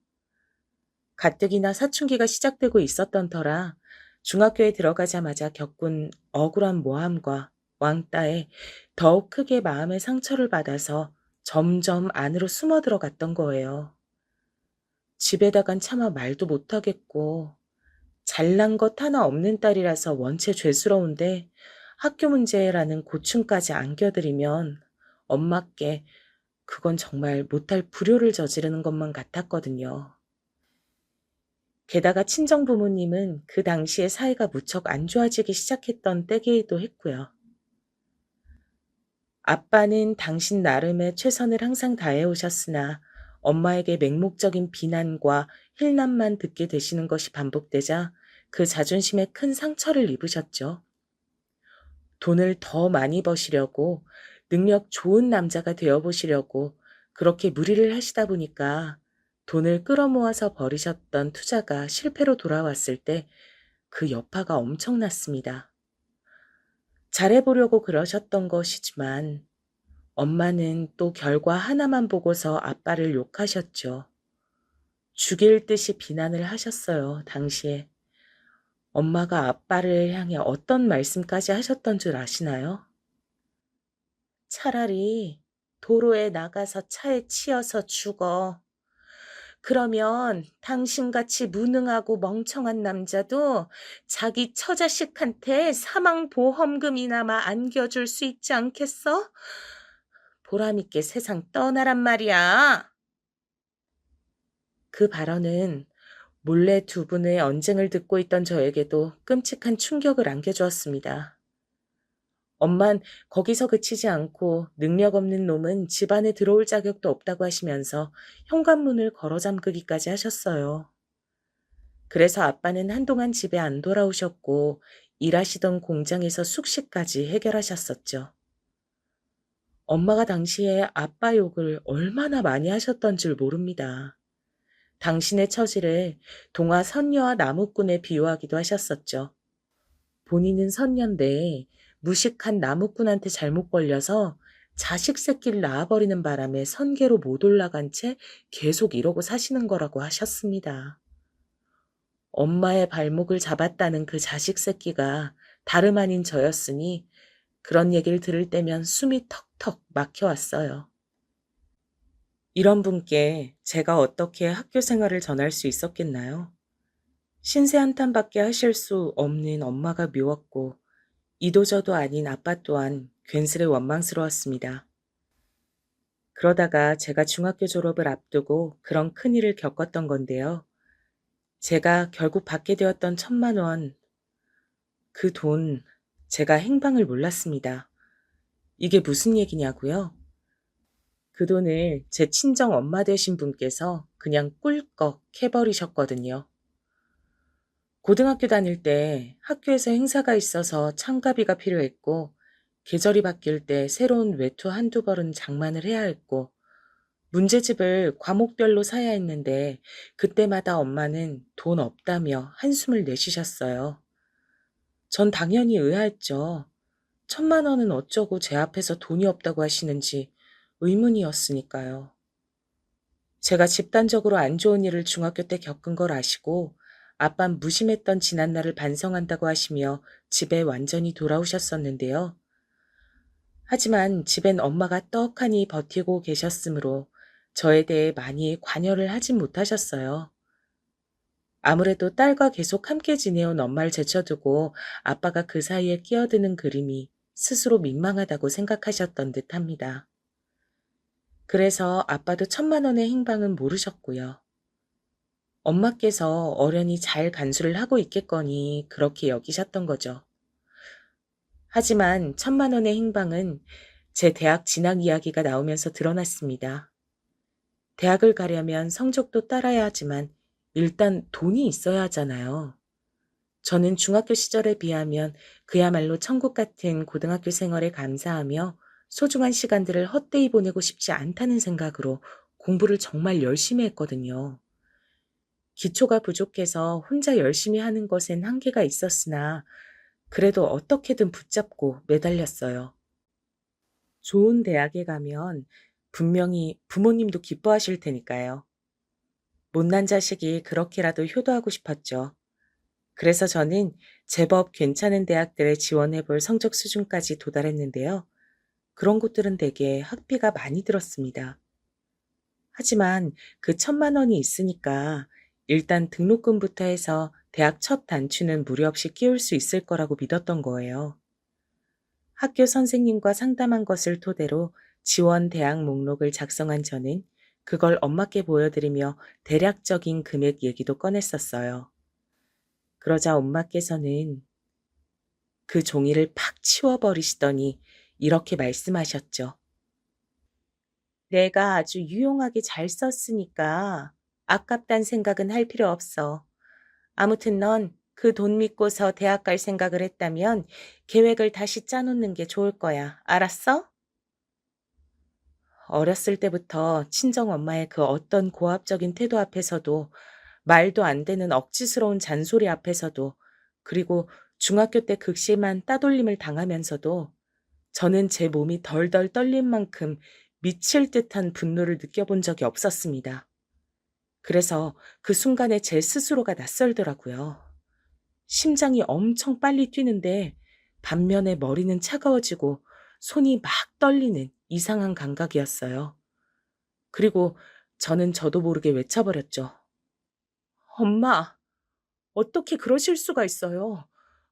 가뜩이나 사춘기가 시작되고 있었던 터라 중학교에 들어가자마자 겪은 억울한 모함과 왕따에 더욱 크게 마음의 상처를 받아서 점점 안으로 숨어 들어갔던 거예요. 집에다간 차마 말도 못하겠고, 잘난 것 하나 없는 딸이라서 원체 죄스러운데 학교 문제라는 고충까지 안겨드리면 엄마께 그건 정말 못할 불효를 저지르는 것만 같았거든요. 게다가 친정 부모님은 그 당시에 사이가 무척 안 좋아지기 시작했던 때기도 했고요. 아빠는 당신 나름의 최선을 항상 다해 오셨으나 엄마에게 맹목적인 비난과 힐난만 듣게 되시는 것이 반복되자 그 자존심에 큰 상처를 입으셨죠. 돈을 더 많이 버시려고 능력 좋은 남자가 되어 보시려고 그렇게 무리를 하시다 보니까 돈을 끌어모아서 벌이셨던 투자가 실패로 돌아왔을 때 그 여파가 엄청났습니다. 잘해보려고 그러셨던 것이지만 엄마는 또 결과 하나만 보고서 아빠를 욕하셨죠. 죽일 듯이 비난을 하셨어요, 당시에. 엄마가 아빠를 향해 어떤 말씀까지 하셨던 줄 아시나요? 차라리 도로에 나가서 차에 치여서 죽어. 그러면 당신같이 무능하고 멍청한 남자도 자기 처자식한테 사망보험금이나마 안겨줄 수 있지 않겠어? 보람있게 세상 떠나란 말이야. 그 발언은 몰래 두 분의 언쟁을 듣고 있던 저에게도 끔찍한 충격을 안겨주었습니다. 엄만 거기서 그치지 않고 능력 없는 놈은 집안에 들어올 자격도 없다고 하시면서 현관문을 걸어 잠그기까지 하셨어요. 그래서 아빠는 한동안 집에 안 돌아오셨고 일하시던 공장에서 숙식까지 해결하셨었죠. 엄마가 당시에 아빠 욕을 얼마나 많이 하셨던 줄 모릅니다. 당신의 처지를 동화 선녀와 나무꾼에 비유하기도 하셨었죠. 본인은 선녀인데 무식한 나무꾼한테 잘못 걸려서 자식 새끼를 낳아버리는 바람에 선계로 못 올라간 채 계속 이러고 사시는 거라고 하셨습니다. 엄마의 발목을 잡았다는 그 자식 새끼가 다름 아닌 저였으니 그런 얘기를 들을 때면 숨이 턱턱 막혀왔어요. 이런 분께 제가 어떻게 학교 생활을 전할 수 있었겠나요? 신세 한탄밖에 하실 수 없는 엄마가 미웠고 이도저도 아닌 아빠 또한 괜스레 원망스러웠습니다. 그러다가 제가 중학교 졸업을 앞두고 그런 큰일을 겪었던 건데요. 제가 결국 받게 되었던 1,000만 원, 그 돈 제가 행방을 몰랐습니다. 이게 무슨 얘기냐고요? 그 돈을 제 친정 엄마 되신 분께서 그냥 꿀꺽 해버리셨거든요. 고등학교 다닐 때 학교에서 행사가 있어서 참가비가 필요했고 계절이 바뀔 때 새로운 외투 한두 벌은 장만을 해야 했고 문제집을 과목별로 사야 했는데 그때마다 엄마는 돈 없다며 한숨을 내쉬셨어요. 전 당연히 의아했죠. 1,000만 원은 어쩌고 제 앞에서 돈이 없다고 하시는지 의문이었으니까요. 제가 집단적으로 안 좋은 일을 중학교 때 겪은 걸 아시고 아빤 무심했던 지난날을 반성한다고 하시며 집에 완전히 돌아오셨었는데요. 하지만 집엔 엄마가 떡하니 버티고 계셨으므로 저에 대해 많이 관여를 하진 못하셨어요. 아무래도 딸과 계속 함께 지내온 엄마를 제쳐두고 아빠가 그 사이에 끼어드는 그림이 스스로 민망하다고 생각하셨던 듯 합니다. 그래서 아빠도 1,000만 원의 행방은 모르셨고요. 엄마께서 어련히 잘 간수를 하고 있겠거니 그렇게 여기셨던 거죠. 하지만 1,000만 원의 행방은 제 대학 진학 이야기가 나오면서 드러났습니다. 대학을 가려면 성적도 따라야 하지만 일단 돈이 있어야 하잖아요. 저는 중학교 시절에 비하면 그야말로 천국 같은 고등학교 생활에 감사하며 소중한 시간들을 헛되이 보내고 싶지 않다는 생각으로 공부를 정말 열심히 했거든요. 기초가 부족해서 혼자 열심히 하는 것엔 한계가 있었으나 그래도 어떻게든 붙잡고 매달렸어요. 좋은 대학에 가면 분명히 부모님도 기뻐하실 테니까요. 못난 자식이 그렇게라도 효도하고 싶었죠. 그래서 저는 제법 괜찮은 대학들에 지원해 볼 성적 수준까지 도달했는데요. 그런 곳들은 대개 학비가 많이 들었습니다. 하지만 그 1,000만 원이 있으니까 일단 등록금부터 해서 대학 첫 단추는 무리 없이 끼울 수 있을 거라고 믿었던 거예요. 학교 선생님과 상담한 것을 토대로 지원 대학 목록을 작성한 저는 그걸 엄마께 보여드리며 대략적인 금액 얘기도 꺼냈었어요. 그러자 엄마께서는 그 종이를 팍 치워버리시더니 이렇게 말씀하셨죠. 내가 아주 유용하게 잘 썼으니까 아깝단 생각은 할 필요 없어. 아무튼 넌 그 돈 믿고서 대학 갈 생각을 했다면 계획을 다시 짜놓는 게 좋을 거야. 알았어? 어렸을 때부터 친정 엄마의 그 어떤 고압적인 태도 앞에서도, 말도 안 되는 억지스러운 잔소리 앞에서도, 그리고 중학교 때 극심한 따돌림을 당하면서도 저는 제 몸이 덜덜 떨린 만큼 미칠 듯한 분노를 느껴본 적이 없었습니다. 그래서 그 순간에 제 스스로가 낯설더라고요. 심장이 엄청 빨리 뛰는데 반면에 머리는 차가워지고 손이 막 떨리는 이상한 감각이었어요. 그리고 저는 저도 모르게 외쳐버렸죠. 엄마, 어떻게 그러실 수가 있어요?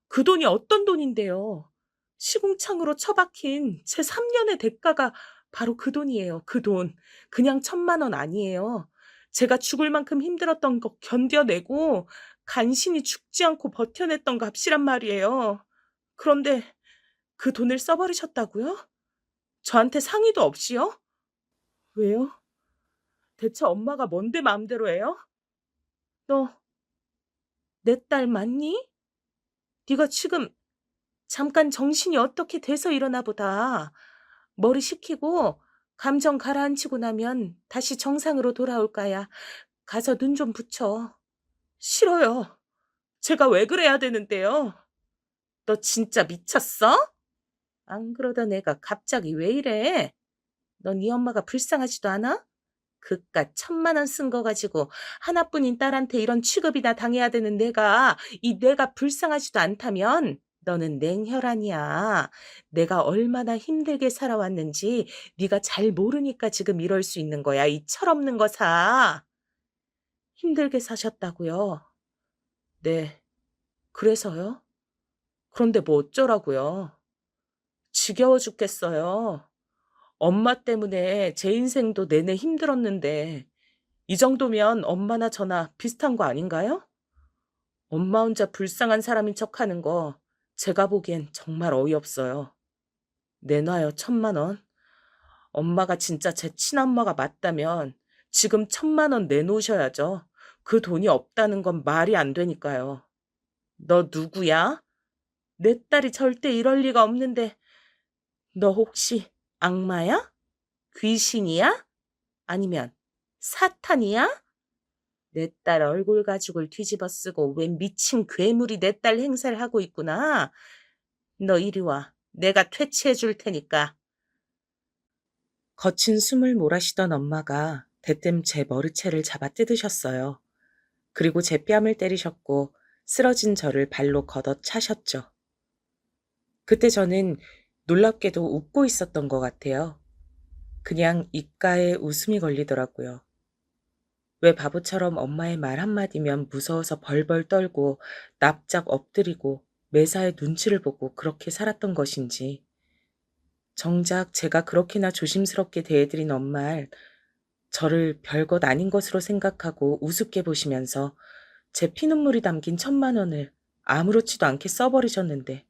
그 돈이 어떤 돈인데요? 시궁창으로 처박힌 제 3년의 대가가 바로 그 돈이에요. 그 돈. 그냥 1,000만 원 아니에요. 제가 죽을 만큼 힘들었던 거 견뎌내고 간신히 죽지 않고 버텨냈던 값이란 말이에요. 그런데 그 돈을 써버리셨다고요? 저한테 상의도 없이요? 왜요? 대체 엄마가 뭔데 마음대로 해요? 너 내 딸 맞니? 네가 지금 잠깐 정신이 어떻게 돼서 이러나 보다. 머리 식히고 감정 가라앉히고 나면 다시 정상으로 돌아올 거야. 가서 눈 좀 붙여. 싫어요. 제가 왜 그래야 되는데요? 너 진짜 미쳤어? 안 그러던 애가 갑자기 왜 이래? 너 네 엄마가 불쌍하지도 않아? 그깟 1,000만 원 쓴 거 가지고 하나뿐인 딸한테 이런 취급이나 당해야 되는 내가 불쌍하지도 않다면 너는 냉혈한이야. 내가 얼마나 힘들게 살아왔는지 네가 잘 모르니까 지금 이럴 수 있는 거야. 이 철없는 거사. 힘들게 사셨다고요? 네. 그래서요? 그런데 뭐 어쩌라고요? 지겨워 죽겠어요. 엄마 때문에 제 인생도 내내 힘들었는데 이 정도면 엄마나 저나 비슷한 거 아닌가요? 엄마 혼자 불쌍한 사람인 척하는 거 제가 보기엔 정말 어이없어요. 내놔요, 1,000만 원. 엄마가 진짜 제 친엄마가 맞다면 지금 1,000만 원 내놓으셔야죠. 그 돈이 없다는 건 말이 안 되니까요. 너 누구야? 내 딸이 절대 이럴 리가 없는데 너 혹시 악마야? 귀신이야? 아니면 사탄이야? 내 딸 얼굴 가죽을 뒤집어 쓰고 웬 미친 괴물이 내 딸 행세를 하고 있구나. 너 이리 와. 내가 퇴치해 줄 테니까. 거친 숨을 몰아쉬던 엄마가 대뜸 제 머리채를 잡아 뜯으셨어요. 그리고 제 뺨을 때리셨고 쓰러진 저를 발로 걷어 차셨죠. 그때 저는 놀랍게도 웃고 있었던 것 같아요. 그냥 입가에 웃음이 걸리더라고요. 왜 바보처럼 엄마의 말 한마디면 무서워서 벌벌 떨고 납작 엎드리고 매사에 눈치를 보고 그렇게 살았던 것인지. 정작 제가 그렇게나 조심스럽게 대해드린 엄마를 저를 별것 아닌 것으로 생각하고 우습게 보시면서 제 피눈물이 담긴 1,000만 원을 아무렇지도 않게 써버리셨는데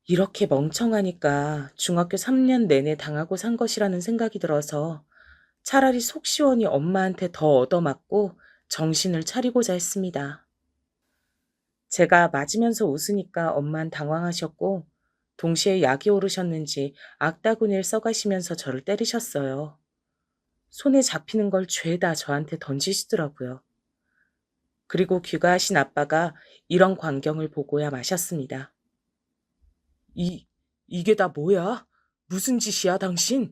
이렇게 멍청하니까 중학교 3년 내내 당하고 산 것이라는 생각이 들어서 차라리 속 시원히 엄마한테 더 얻어맞고 정신을 차리고자 했습니다. 제가 맞으면서 웃으니까 엄만 당황하셨고 동시에 약이 오르셨는지 악다구니를 써가시면서 저를 때리셨어요. 손에 잡히는 걸 죄다 저한테 던지시더라고요. 그리고 귀가하신 아빠가 이런 광경을 보고야 마셨습니다. 이게 다 뭐야? 무슨 짓이야, 당신?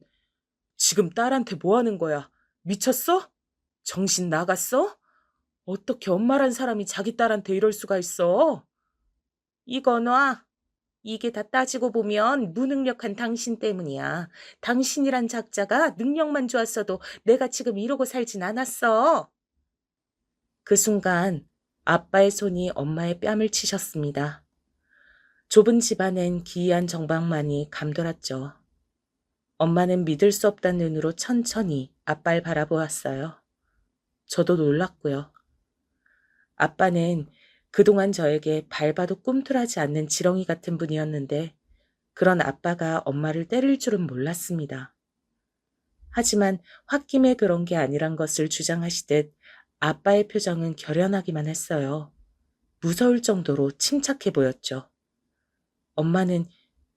지금 딸한테 뭐 하는 거야? 미쳤어? 정신 나갔어? 어떻게 엄마란 사람이 자기 딸한테 이럴 수가 있어? 이거놔. 이게 다 따지고 보면 무능력한 당신 때문이야. 당신이란 작자가 능력만 좋았어도 내가 지금 이러고 살진 않았어. 그 순간 아빠의 손이 엄마의 뺨을 치셨습니다. 좁은 집안엔 기이한 정방만이 감돌았죠. 엄마는 믿을 수 없다는 눈으로 천천히 아빠를 바라보았어요. 저도 놀랐고요. 아빠는 그동안 저에게 밟아도 꿈틀하지 않는 지렁이 같은 분이었는데 그런 아빠가 엄마를 때릴 줄은 몰랐습니다. 하지만 홧김에 그런 게 아니란 것을 주장하시듯 아빠의 표정은 결연하기만 했어요. 무서울 정도로 침착해 보였죠. 엄마는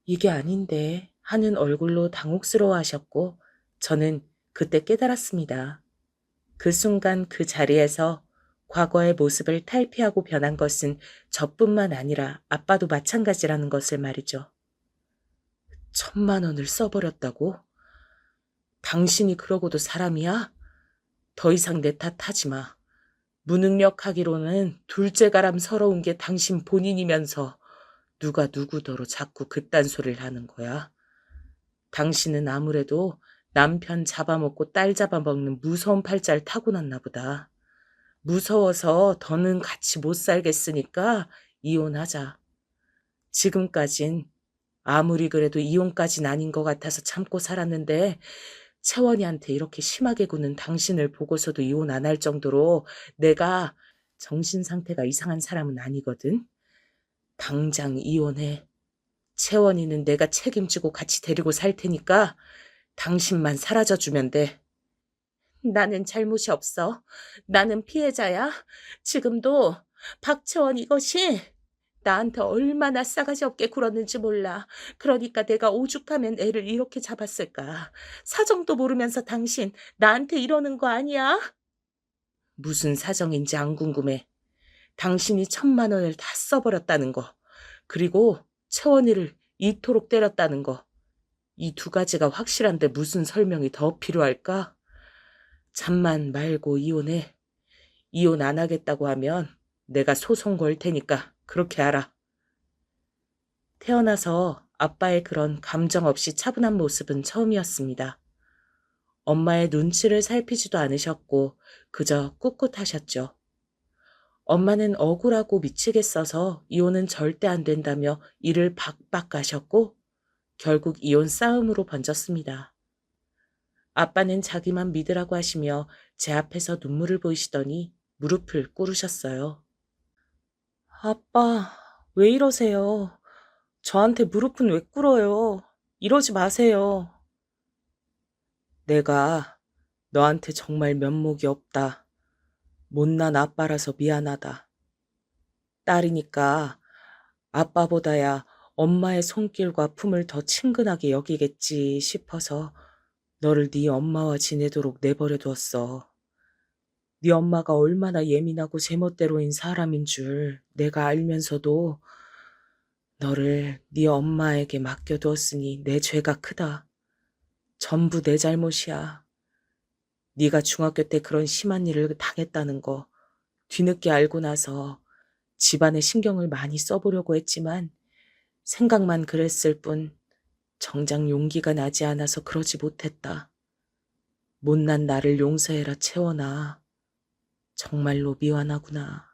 이게 아닌데 하는 얼굴로 당혹스러워 하셨고 저는 그때 깨달았습니다. 그 순간 그 자리에서 과거의 모습을 탈피하고 변한 것은 저뿐만 아니라 아빠도 마찬가지라는 것을 말이죠. 1,000만 원을 써버렸다고? 당신이 그러고도 사람이야? 더 이상 내 탓하지 마. 무능력하기로는 둘째가람 서러운 게 당신 본인이면서 누가 누구더러 자꾸 그딴 소리를 하는 거야. 당신은 아무래도 남편 잡아먹고 딸 잡아먹는 무서운 팔자를 타고났나 보다. 무서워서 더는 같이 못 살겠으니까 이혼하자. 지금까진 아무리 그래도 이혼까진 아닌 것 같아서 참고 살았는데 채원이한테 이렇게 심하게 구는 당신을 보고서도 이혼 안 할 정도로 내가 정신 상태가 이상한 사람은 아니거든. 당장 이혼해. 채원이는 내가 책임지고 같이 데리고 살 테니까 당신만 사라져주면 돼. 나는 잘못이 없어. 나는 피해자야. 지금도 박채원 이것이 나한테 얼마나 싸가지 없게 굴었는지 몰라. 그러니까 내가 오죽하면 애를 이렇게 잡았을까. 사정도 모르면서 당신 나한테 이러는 거 아니야? 무슨 사정인지 안 궁금해. 당신이 1,000만 원을 다 써버렸다는 거. 그리고 채원이를 이토록 때렸다는 거. 이 두 가지가 확실한데 무슨 설명이 더 필요할까? 잠만 말고 이혼해. 이혼 안 하겠다고 하면 내가 소송 걸 테니까 그렇게 알아. 태어나서 아빠의 그런 감정 없이 차분한 모습은 처음이었습니다. 엄마의 눈치를 살피지도 않으셨고 그저 꿋꿋하셨죠. 엄마는 억울하고 미치겠어서 이혼은 절대 안 된다며 이를 박박 가셨고 결국 이혼 싸움으로 번졌습니다. 아빠는 자기만 믿으라고 하시며 제 앞에서 눈물을 보이시더니 무릎을 꿇으셨어요. 아빠, 왜 이러세요? 저한테 무릎은 왜 꿇어요? 이러지 마세요. 내가 너한테 정말 면목이 없다. 못난 아빠라서 미안하다. 딸이니까 아빠보다야 엄마의 손길과 품을 더 친근하게 여기겠지 싶어서 너를 네 엄마와 지내도록 내버려 두었어. 네 엄마가 얼마나 예민하고 제멋대로인 사람인 줄 내가 알면서도 너를 네 엄마에게 맡겨두었으니 내 죄가 크다. 전부 내 잘못이야. 네가 중학교 때 그런 심한 일을 당했다는 거 뒤늦게 알고 나서 집안에 신경을 많이 써보려고 했지만 생각만 그랬을 뿐 정작 용기가 나지 않아서 그러지 못했다. 못난 나를 용서해라 채원아. 정말로 미안하구나.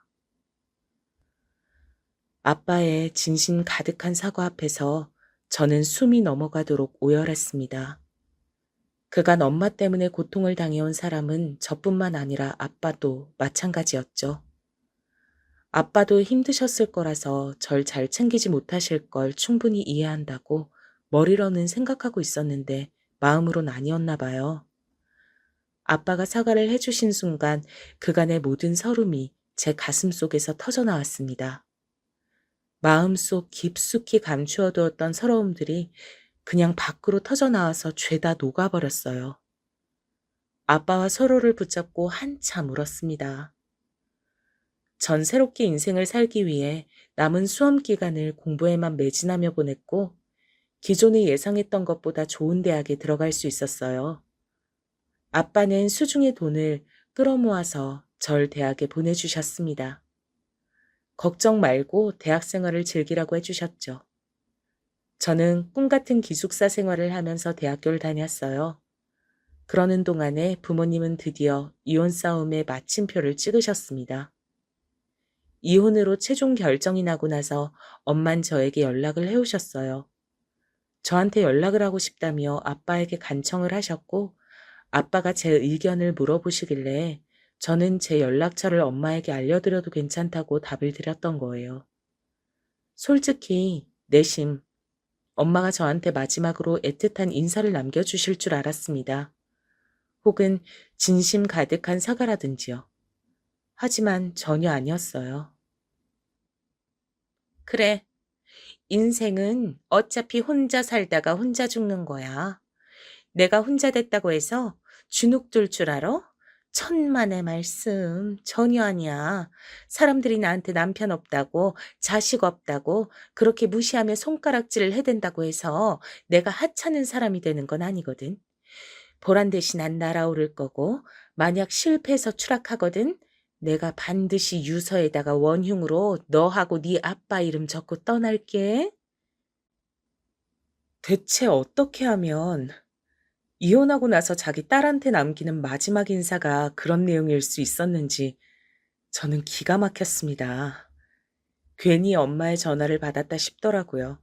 아빠의 진심 가득한 사과 앞에서 저는 숨이 넘어가도록 오열했습니다. 그간 엄마 때문에 고통을 당해온 사람은 저뿐만 아니라 아빠도 마찬가지였죠. 아빠도 힘드셨을 거라서 절 잘 챙기지 못하실 걸 충분히 이해한다고 머리로는 생각하고 있었는데 마음으론 아니었나 봐요. 아빠가 사과를 해주신 순간 그간의 모든 서름이 제 가슴 속에서 터져나왔습니다. 마음속 깊숙이 감추어두었던 서러움들이 그냥 밖으로 터져나와서 죄다 녹아버렸어요. 아빠와 서로를 붙잡고 한참 울었습니다. 전 새롭게 인생을 살기 위해 남은 수험 기간을 공부에만 매진하며 보냈고 기존에 예상했던 것보다 좋은 대학에 들어갈 수 있었어요. 아빠는 수중의 돈을 끌어모아서 절 대학에 보내주셨습니다. 걱정 말고 대학 생활을 즐기라고 해주셨죠. 저는 꿈같은 기숙사 생활을 하면서 대학교를 다녔어요. 그러는 동안에 부모님은 드디어 이혼 싸움의 마침표를 찍으셨습니다. 이혼으로 최종 결정이 나고 나서 엄만 저에게 연락을 해오셨어요. 저한테 연락을 하고 싶다며 아빠에게 간청을 하셨고 아빠가 제 의견을 물어보시길래 저는 제 연락처를 엄마에게 알려드려도 괜찮다고 답을 드렸던 거예요. 솔직히 내심 엄마가 저한테 마지막으로 애틋한 인사를 남겨주실 줄 알았습니다. 혹은 진심 가득한 사과라든지요. 하지만 전혀 아니었어요. 그래, 인생은 어차피 혼자 살다가 혼자 죽는 거야. 내가 혼자 됐다고 해서 주눅 들 줄 알아? 천만의 말씀. 전혀 아니야. 사람들이 나한테 남편 없다고, 자식 없다고, 그렇게 무시하며 손가락질을 해댄다고 해서 내가 하찮은 사람이 되는 건 아니거든. 보란 듯이 난 날아오를 거고, 만약 실패해서 추락하거든, 내가 반드시 유서에다가 원흉으로 너하고 네 아빠 이름 적고 떠날게. 대체 어떻게 하면 이혼하고 나서 자기 딸한테 남기는 마지막 인사가 그런 내용일 수 있었는지 저는 기가 막혔습니다. 괜히 엄마의 전화를 받았다 싶더라고요.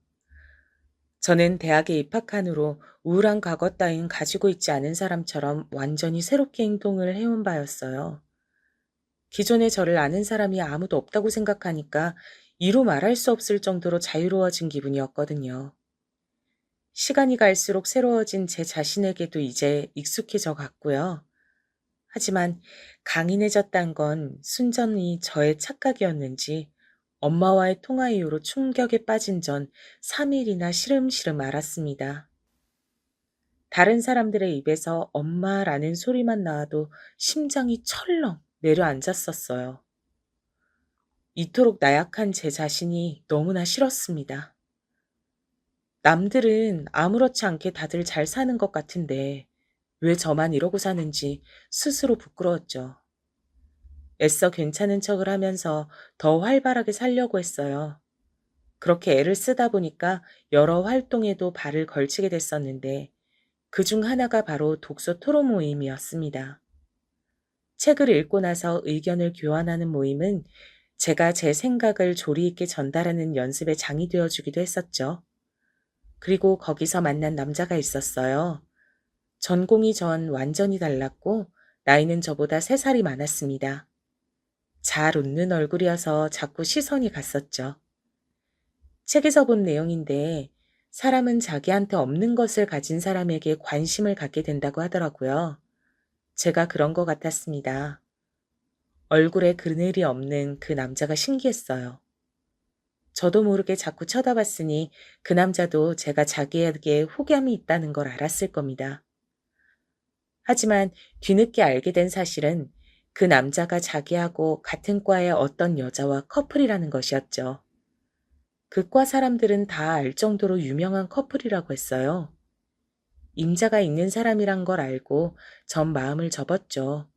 저는 대학에 입학한 후로 우울한 과거 따윈 가지고 있지 않은 사람처럼 완전히 새롭게 행동을 해온 바였어요. 기존에 저를 아는 사람이 아무도 없다고 생각하니까 이루 말할 수 없을 정도로 자유로워진 기분이었거든요. 시간이 갈수록 새로워진 제 자신에게도 이제 익숙해져 갔고요. 하지만 강인해졌단 건 순전히 저의 착각이었는지 엄마와의 통화 이후로 충격에 빠진 전 3일이나 시름시름 앓았습니다. 다른 사람들의 입에서 엄마라는 소리만 나와도 심장이 철렁 내려앉았었어요. 이토록 나약한 제 자신이 너무나 싫었습니다. 남들은 아무렇지 않게 다들 잘 사는 것 같은데 왜 저만 이러고 사는지 스스로 부끄러웠죠. 애써 괜찮은 척을 하면서 더 활발하게 살려고 했어요. 그렇게 애를 쓰다 보니까 여러 활동에도 발을 걸치게 됐었는데 그중 하나가 바로 독서 토론 모임이었습니다. 책을 읽고 나서 의견을 교환하는 모임은 제가 제 생각을 조리 있게 전달하는 연습의 장이 되어주기도 했었죠. 그리고 거기서 만난 남자가 있었어요. 전공이 전 완전히 달랐고 나이는 저보다 3살이 많았습니다. 잘 웃는 얼굴이어서 자꾸 시선이 갔었죠. 책에서 본 내용인데 사람은 자기한테 없는 것을 가진 사람에게 관심을 갖게 된다고 하더라고요. 제가 그런 것 같았습니다. 얼굴에 그늘이 없는 그 남자가 신기했어요. 저도 모르게 자꾸 쳐다봤으니 그 남자도 제가 자기에게 호감이 있다는 걸 알았을 겁니다. 하지만 뒤늦게 알게 된 사실은 그 남자가 자기하고 같은 과의 어떤 여자와 커플이라는 것이었죠. 그 과 사람들은 다 알 정도로 유명한 커플이라고 했어요. 임자가 있는 사람이란 걸 알고 전 마음을 접었죠.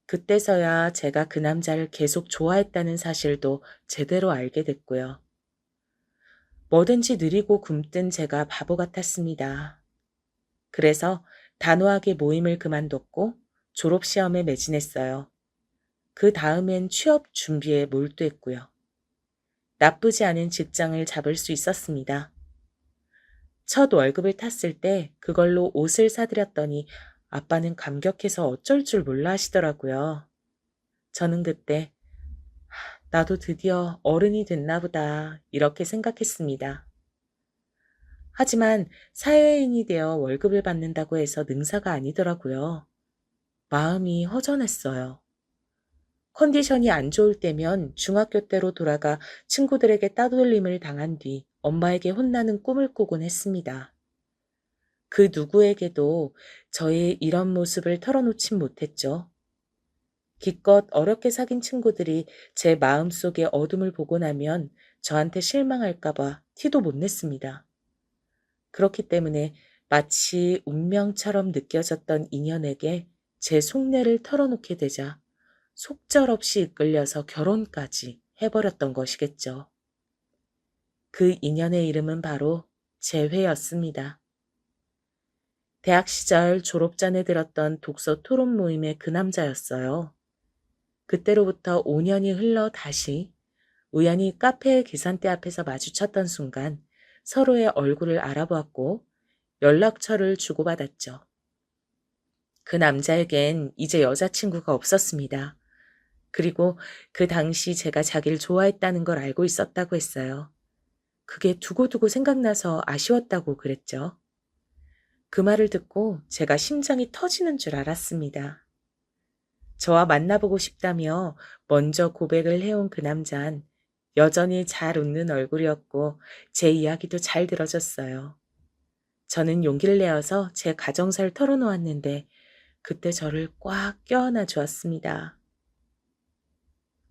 그때서야 제가 그 남자를 계속 좋아했다는 사실도 제대로 알게 됐고요. 뭐든지 느리고 굼뜬 제가 바보 같았습니다. 그래서 단호하게 모임을 그만뒀고 졸업시험에 매진했어요. 그 다음엔 취업 준비에 몰두했고요. 나쁘지 않은 직장을 잡을 수 있었습니다. 첫 월급을 탔을 때 그걸로 옷을 사드렸더니 아빠는 감격해서 어쩔 줄 몰라 하시더라고요. 저는 그때 나도 드디어 어른이 됐나 보다 이렇게 생각했습니다. 하지만 사회인이 되어 월급을 받는다고 해서 능사가 아니더라고요. 마음이 허전했어요. 컨디션이 안 좋을 때면 중학교 때로 돌아가 친구들에게 따돌림을 당한 뒤 엄마에게 혼나는 꿈을 꾸곤 했습니다. 그 누구에게도 저의 이런 모습을 털어놓진 못했죠. 기껏 어렵게 사귄 친구들이 제 마음속의 어둠을 보고 나면 저한테 실망할까봐 티도 못 냈습니다. 그렇기 때문에 마치 운명처럼 느껴졌던 인연에게 제 속내를 털어놓게 되자 속절없이 이끌려서 결혼까지 해버렸던 것이겠죠. 그 인연의 이름은 바로 재회였습니다. 대학 시절 졸업 전에 들었던 독서 토론 모임의 그 남자였어요. 그때로부터 5년이 흘러 다시 우연히 카페 계산대 앞에서 마주쳤던 순간 서로의 얼굴을 알아보았고 연락처를 주고받았죠. 그 남자에겐 이제 여자친구가 없었습니다. 그리고 그 당시 제가 자기를 좋아했다는 걸 알고 있었다고 했어요. 그게 두고두고 생각나서 아쉬웠다고 그랬죠. 그 말을 듣고 제가 심장이 터지는 줄 알았습니다. 저와 만나보고 싶다며 먼저 고백을 해온 그 남잔 여전히 잘 웃는 얼굴이었고 제 이야기도 잘 들어줬어요. 저는 용기를 내어서 제 가정사를 털어놓았는데 그때 저를 꽉 껴안아 주었습니다.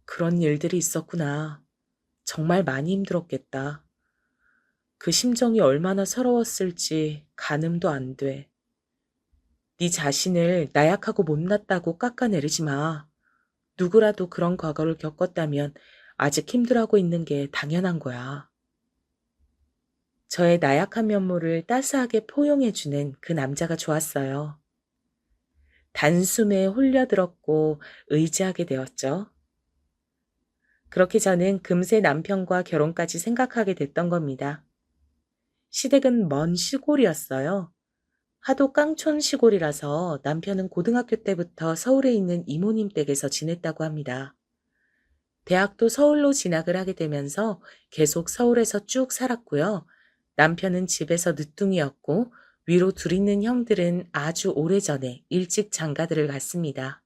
그런 일들이 있었구나. 정말 많이 힘들었겠다. 그 심정이 얼마나 서러웠을지 가늠도 안 돼. 네 자신을 나약하고 못났다고 깎아내리지 마. 누구라도 그런 과거를 겪었다면 아직 힘들어하고 있는 게 당연한 거야. 저의 나약한 면모를 따스하게 포용해주는 그 남자가 좋았어요. 단숨에 홀려들었고 의지하게 되었죠. 그렇게 저는 금세 남편과 결혼까지 생각하게 됐던 겁니다. 시댁은 먼 시골이었어요. 하도 깡촌 시골이라서 남편은 고등학교 때부터 서울에 있는 이모님 댁에서 지냈다고 합니다. 대학도 서울로 진학을 하게 되면서 계속 서울에서 쭉 살았고요. 남편은 집에서 늦둥이였고 위로 둘 있는 형들은 아주 오래전에 일찍 장가들을 갔습니다.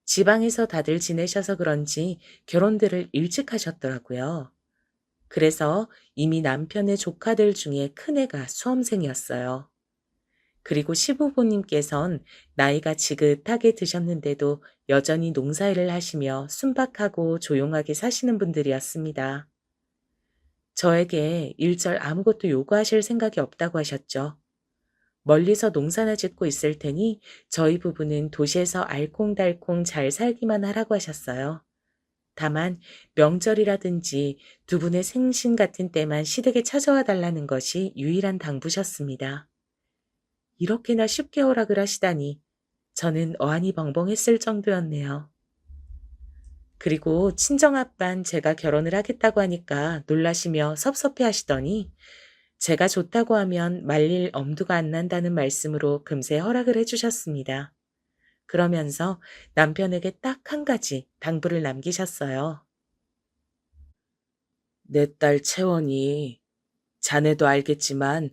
지방에서 다들 지내셔서 그런지 결혼들을 일찍 하셨더라고요. 그래서 이미 남편의 조카들 중에 큰애가 수험생이었어요. 그리고 시부모님께선 나이가 지긋하게 드셨는데도 여전히 농사일을 하시며 순박하고 조용하게 사시는 분들이었습니다. 저에게 일절 아무것도 요구하실 생각이 없다고 하셨죠. 멀리서 농사나 짓고 있을 테니 저희 부부는 도시에서 알콩달콩 잘 살기만 하라고 하셨어요. 다만 명절이라든지 두 분의 생신 같은 때만 시댁에 찾아와 달라는 것이 유일한 당부셨습니다. 이렇게나 쉽게 허락을 하시다니 저는 어안이 벙벙했을 정도였네요. 그리고 친정아빤 제가 결혼을 하겠다고 하니까 놀라시며 섭섭해 하시더니 제가 좋다고 하면 말릴 엄두가 안 난다는 말씀으로 금세 허락을 해주셨습니다. 그러면서 남편에게 딱 한 가지 당부를 남기셨어요. 내 딸 채원이 자네도 알겠지만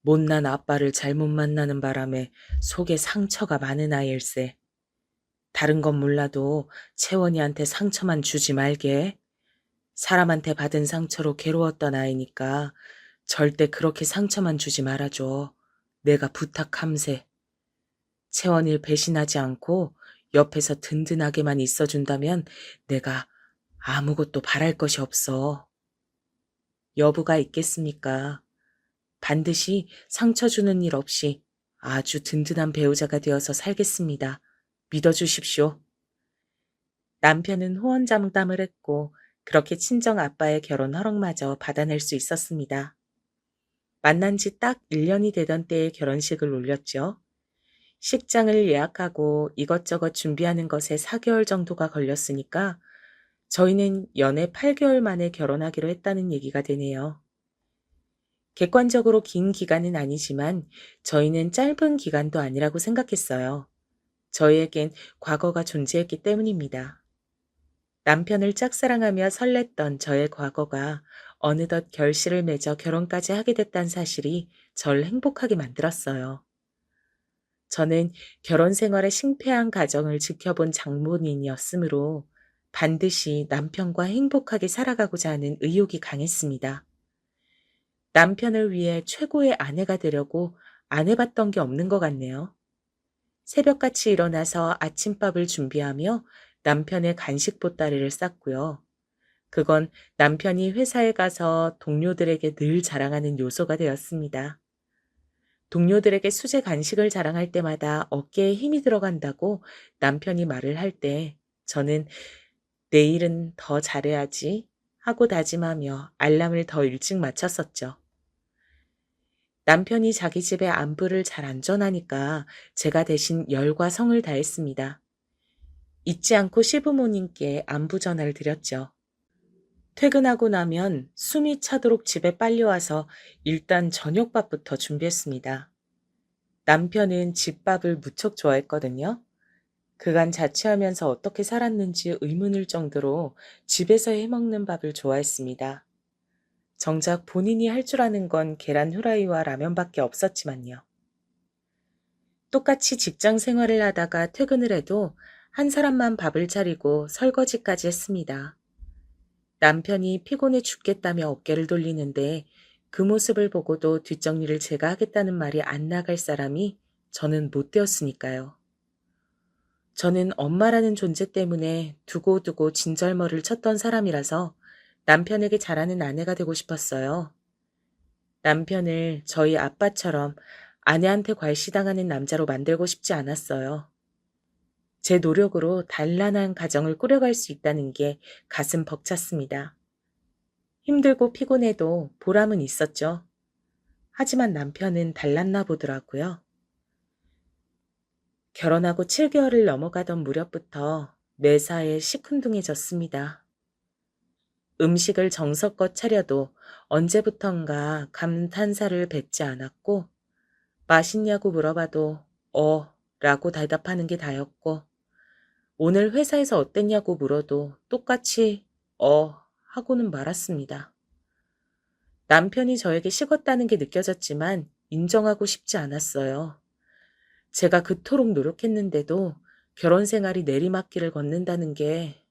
못난 아빠를 잘못 만나는 바람에 속에 상처가 많은 아이일세. 다른 건 몰라도 채원이한테 상처만 주지 말게. 사람한테 받은 상처로 괴로웠던 아이니까 절대 그렇게 상처만 주지 말아줘. 내가 부탁함세. 채원이를 배신하지 않고 옆에서 든든하게만 있어준다면 내가 아무것도 바랄 것이 없어. 여부가 있겠습니까? 반드시 상처 주는 일 없이 아주 든든한 배우자가 되어서 살겠습니다. 믿어주십시오. 남편은 호언장담을 했고 그렇게 친정 아빠의 결혼 허락마저 받아낼 수 있었습니다. 만난 지 딱 1년이 되던 때에 결혼식을 올렸죠. 식장을 예약하고 이것저것 준비하는 것에 4개월 정도가 걸렸으니까 저희는 연애 8개월 만에 결혼하기로 했다는 얘기가 되네요. 객관적으로 긴 기간은 아니지만 저희는 짧은 기간도 아니라고 생각했어요. 저희에겐 과거가 존재했기 때문입니다. 남편을 짝사랑하며 설렜던 저의 과거가 어느덧 결실을 맺어 결혼까지 하게 됐다는 사실이 절 행복하게 만들었어요. 저는 결혼 생활의 싱패한 가정을 지켜본 장본인이었으므로 반드시 남편과 행복하게 살아가고자 하는 의욕이 강했습니다. 남편을 위해 최고의 아내가 되려고 안 해봤던 게 없는 것 같네요. 새벽같이 일어나서 아침밥을 준비하며 남편의 간식 보따리를 쌌고요. 그건 남편이 회사에 가서 동료들에게 늘 자랑하는 요소가 되었습니다. 동료들에게 수제 간식을 자랑할 때마다 어깨에 힘이 들어간다고 남편이 말을 할 때 저는 내일은 더 잘해야지 하고 다짐하며 알람을 더 일찍 맞췄었죠. 남편이 자기 집에 안부를 잘 안 전하니까 제가 대신 열과 성을 다했습니다. 잊지 않고 시부모님께 안부 전화를 드렸죠. 퇴근하고 나면 숨이 차도록 집에 빨리 와서 일단 저녁밥부터 준비했습니다. 남편은 집밥을 무척 좋아했거든요. 그간 자취하면서 어떻게 살았는지 의문일 정도로 집에서 해먹는 밥을 좋아했습니다. 정작 본인이 할 줄 아는 건 계란 후라이와 라면밖에 없었지만요. 똑같이 직장 생활을 하다가 퇴근을 해도 한 사람만 밥을 차리고 설거지까지 했습니다. 남편이 피곤해 죽겠다며 어깨를 돌리는데 그 모습을 보고도 뒷정리를 제가 하겠다는 말이 안 나갈 사람이 저는 못 되었으니까요. 저는 엄마라는 존재 때문에 두고두고 진절머리를 쳤던 사람이라서 남편에게 잘하는 아내가 되고 싶었어요. 남편을 저희 아빠처럼 아내한테 괄시당하는 남자로 만들고 싶지 않았어요. 제 노력으로 단란한 가정을 꾸려갈 수 있다는 게 가슴 벅찼습니다. 힘들고 피곤해도 보람은 있었죠. 하지만 남편은 달랐나 보더라고요. 결혼하고 7개월을 넘어가던 무렵부터 매사에 시큰둥해졌습니다. 음식을 정성껏 차려도 언제부턴가 감탄사를 뱉지 않았고, 맛있냐고 물어봐도 라고 대답하는 게 다였고, 오늘 회사에서 어땠냐고 물어도 똑같이 하고는 말았습니다. 남편이 저에게 식었다는 게 느껴졌지만 인정하고 싶지 않았어요. 제가 그토록 노력했는데도 결혼 생활이 내리막길을 걷는다는 게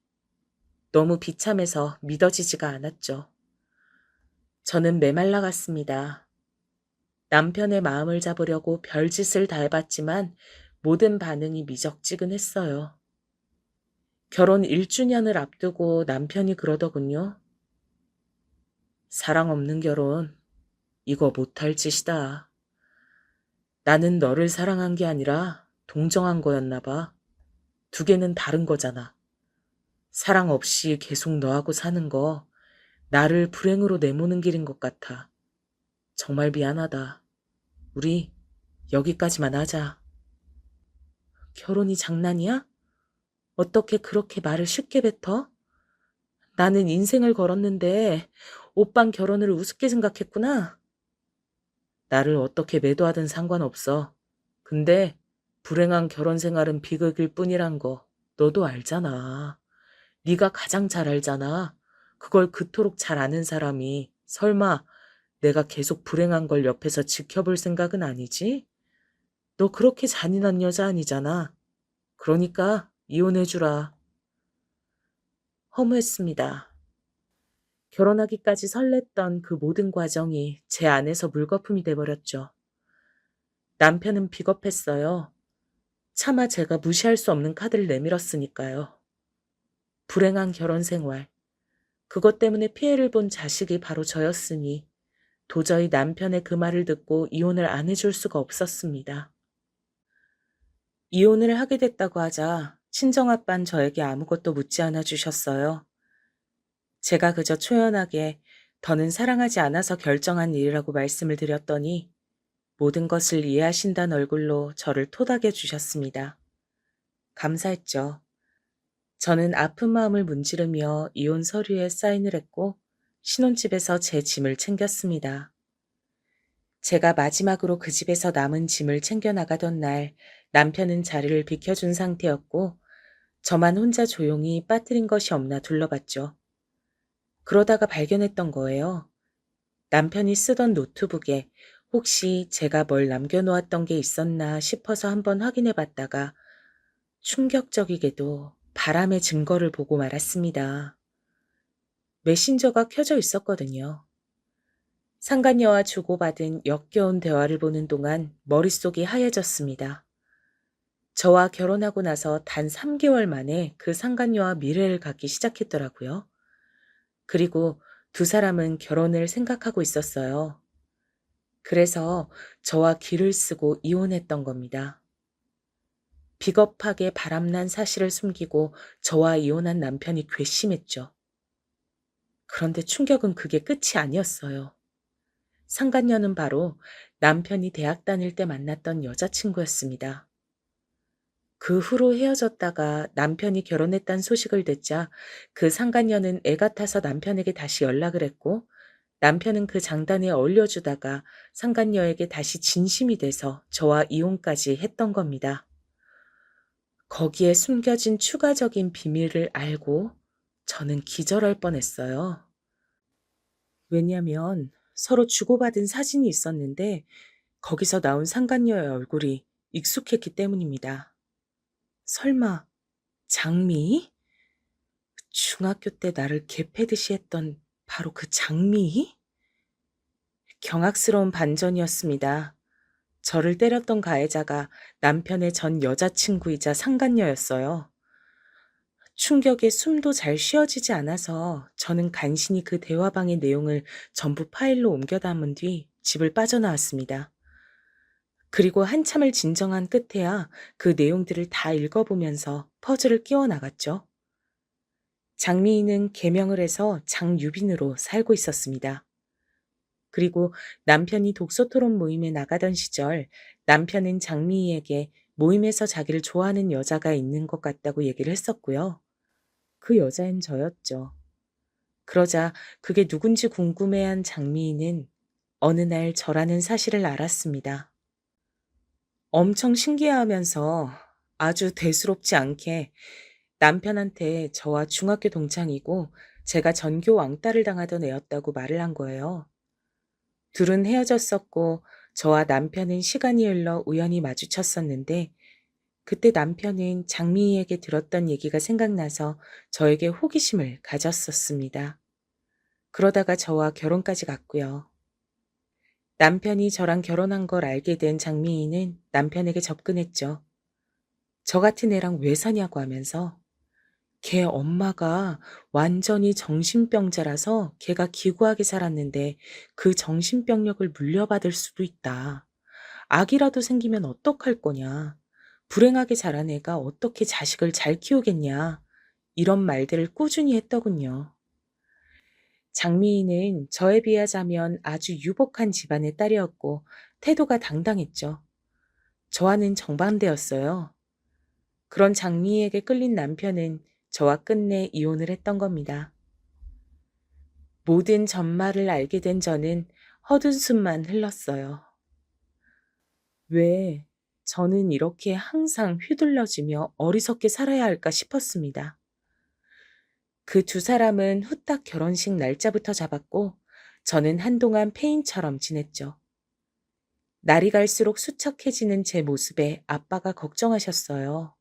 너무 비참해서 믿어지지가 않았죠. 저는 메말라갔습니다. 남편의 마음을 잡으려고 별짓을 다 해봤지만 모든 반응이 미적지근했어요. 결혼 1주년을 앞두고 남편이 그러더군요. 사랑 없는 결혼, 이거 못할 짓이다. 나는 너를 사랑한 게 아니라 동정한 거였나 봐. 두 개는 다른 거잖아. 사랑 없이 계속 너하고 사는 거 나를 불행으로 내모는 길인 것 같아. 정말 미안하다. 우리 여기까지만 하자. 결혼이 장난이야? 어떻게 그렇게 말을 쉽게 뱉어? 나는 인생을 걸었는데 오빤 결혼을 우습게 생각했구나. 나를 어떻게 매도하든 상관없어. 근데 불행한 결혼 생활은 비극일 뿐이란 거 너도 알잖아. 네가 가장 잘 알잖아. 그걸 그토록 잘 아는 사람이 설마 내가 계속 불행한 걸 옆에서 지켜볼 생각은 아니지? 너 그렇게 잔인한 여자 아니잖아. 그러니까 이혼해주라. 허무했습니다. 결혼하기까지 설렜던 그 모든 과정이 제 안에서 물거품이 돼버렸죠. 남편은 비겁했어요. 차마 제가 무시할 수 없는 카드를 내밀었으니까요. 불행한 결혼 생활. 그것 때문에 피해를 본 자식이 바로 저였으니 도저히 남편의 그 말을 듣고 이혼을 안 해줄 수가 없었습니다. 이혼을 하게 됐다고 하자 친정아빤 저에게 아무것도 묻지 않아 주셨어요. 제가 그저 초연하게 더는 사랑하지 않아서 결정한 일이라고 말씀을 드렸더니 모든 것을 이해하신다는 얼굴로 저를 토닥여 주셨습니다. 감사했죠. 저는 아픈 마음을 문지르며 이혼 서류에 사인을 했고 신혼집에서 제 짐을 챙겼습니다. 제가 마지막으로 그 집에서 남은 짐을 챙겨 나가던 날 남편은 자리를 비켜준 상태였고 저만 혼자 조용히 빠뜨린 것이 없나 둘러봤죠. 그러다가 발견했던 거예요. 남편이 쓰던 노트북에 혹시 제가 뭘 남겨놓았던 게 있었나 싶어서 한번 확인해 봤다가 충격적이게도 바람의 증거를 보고 말았습니다. 메신저가 켜져 있었거든요. 상간녀와 주고받은 역겨운 대화를 보는 동안 머릿속이 하얘졌습니다. 저와 결혼하고 나서 단 3개월 만에 그 상간녀와 미래를 갖기 시작했더라고요. 그리고 두 사람은 결혼을 생각하고 있었어요. 그래서 저와 길을 쓰고 이혼했던 겁니다. 비겁하게 바람난 사실을 숨기고 저와 이혼한 남편이 괘씸했죠. 그런데 충격은 그게 끝이 아니었어요. 상간녀는 바로 남편이 대학 다닐 때 만났던 여자친구였습니다. 그 후로 헤어졌다가 남편이 결혼했다는 소식을 듣자 그 상간녀는 애 같아서 남편에게 다시 연락을 했고 남편은 그 장단에 어울려주다가 상간녀에게 다시 진심이 돼서 저와 이혼까지 했던 겁니다. 거기에 숨겨진 추가적인 비밀을 알고 저는 기절할 뻔했어요. 왜냐면 서로 주고받은 사진이 있었는데 거기서 나온 상간녀의 얼굴이 익숙했기 때문입니다. 설마 장미? 중학교 때 나를 개패듯이 했던 바로 그 장미? 경악스러운 반전이었습니다. 저를 때렸던 가해자가 남편의 전 여자친구이자 상간녀였어요. 충격에 숨도 잘 쉬어지지 않아서 저는 간신히 그 대화방의 내용을 전부 파일로 옮겨 담은 뒤 집을 빠져나왔습니다. 그리고 한참을 진정한 끝에야 그 내용들을 다 읽어보면서 퍼즐을 끼워 나갔죠. 장미인은 개명을 해서 장유빈으로 살고 있었습니다. 그리고 남편이 독서 토론 모임에 나가던 시절 남편은 장미희에게 모임에서 자기를 좋아하는 여자가 있는 것 같다고 얘기를 했었고요. 그 여자인 저였죠. 그러자 그게 누군지 궁금해한 장미희는 어느 날 저라는 사실을 알았습니다. 엄청 신기해하면서 아주 대수롭지 않게 남편한테 저와 중학교 동창이고 제가 전교 왕따를 당하던 애였다고 말을 한 거예요. 둘은 헤어졌었고 저와 남편은 시간이 흘러 우연히 마주쳤었는데 그때 남편은 장미희에게 들었던 얘기가 생각나서 저에게 호기심을 가졌었습니다. 그러다가 저와 결혼까지 갔고요. 남편이 저랑 결혼한 걸 알게 된 장미희는 남편에게 접근했죠. 저 같은 애랑 왜 사냐고 하면서 걔 엄마가 완전히 정신병자라서 걔가 기구하게 살았는데 그 정신병력을 물려받을 수도 있다. 아기라도 생기면 어떡할 거냐. 불행하게 자란 애가 어떻게 자식을 잘 키우겠냐. 이런 말들을 꾸준히 했더군요. 장미희는 저에 비하자면 아주 유복한 집안의 딸이었고 태도가 당당했죠. 저와는 정반대였어요. 그런 장미희에게 끌린 남편은 저와 끝내 이혼을 했던 겁니다. 모든 전말을 알게 된 저는 헛웃음만 흘렀어요. 왜 저는 이렇게 항상 휘둘러지며 어리석게 살아야 할까 싶었습니다. 그 두 사람은 후딱 결혼식 날짜부터 잡았고 저는 한동안 폐인처럼 지냈죠. 날이 갈수록 수척해지는 제 모습에 아빠가 걱정하셨어요.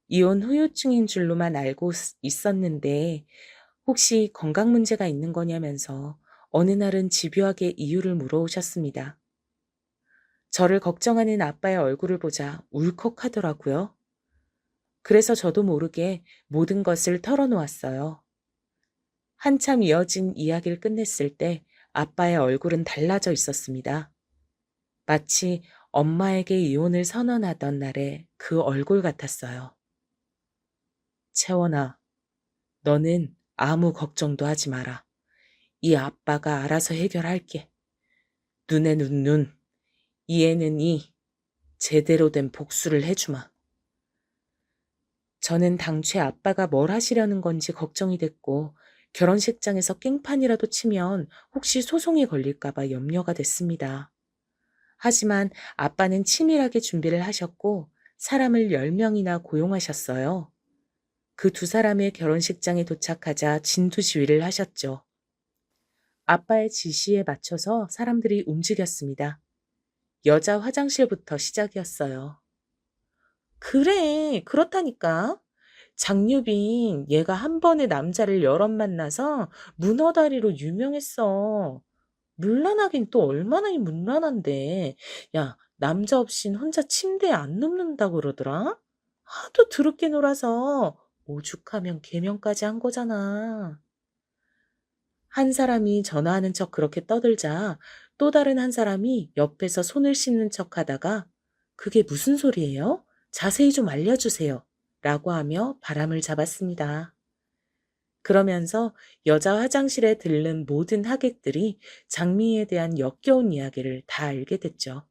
이혼 후유증인 줄로만 알고 있었는데 혹시 건강 문제가 있는 거냐면서 어느 날은 집요하게 이유를 물어오셨습니다. 저를 걱정하는 아빠의 얼굴을 보자 울컥하더라고요. 그래서 저도 모르게 모든 것을 털어놓았어요. 한참 이어진 이야기를 끝냈을 때 아빠의 얼굴은 달라져 있었습니다. 마치 엄마에게 이혼을 선언하던 날의 그 얼굴 같았어요. 채원아, 너는 아무 걱정도 하지 마라. 이 아빠가 알아서 해결할게. 눈에는 눈, 이에는 이, 제대로 된 복수를 해주마. 저는 당최 아빠가 뭘 하시려는 건지 걱정이 됐고 결혼식장에서 깽판이라도 치면 혹시 소송이 걸릴까봐 염려가 됐습니다. 하지만 아빠는 치밀하게 준비를 하셨고 사람을 10명이나 고용하셨어요. 그 두 사람의 결혼식장에 도착하자 진두지휘를 하셨죠. 아빠의 지시에 맞춰서 사람들이 움직였습니다. 여자 화장실부터 시작이었어요. 그래, 그렇다니까. 장유빈, 얘가 한 번에 남자를 여럿 만나서 문어다리로 유명했어. 문란하긴 또 얼마나 문란한데. 야, 남자 없인 혼자 침대에 안 눕는다 그러더라? 하도 더럽게 놀아서 오죽하면 개명까지 한 거잖아. 한 사람이 전화하는 척 그렇게 떠들자 또 다른 한 사람이 옆에서 손을 씻는 척 하다가 그게 무슨 소리예요? 자세히 좀 알려주세요. 라고 하며 바람을 잡았습니다. 그러면서 여자 화장실에 들른 모든 하객들이 장미에 대한 역겨운 이야기를 다 알게 됐죠.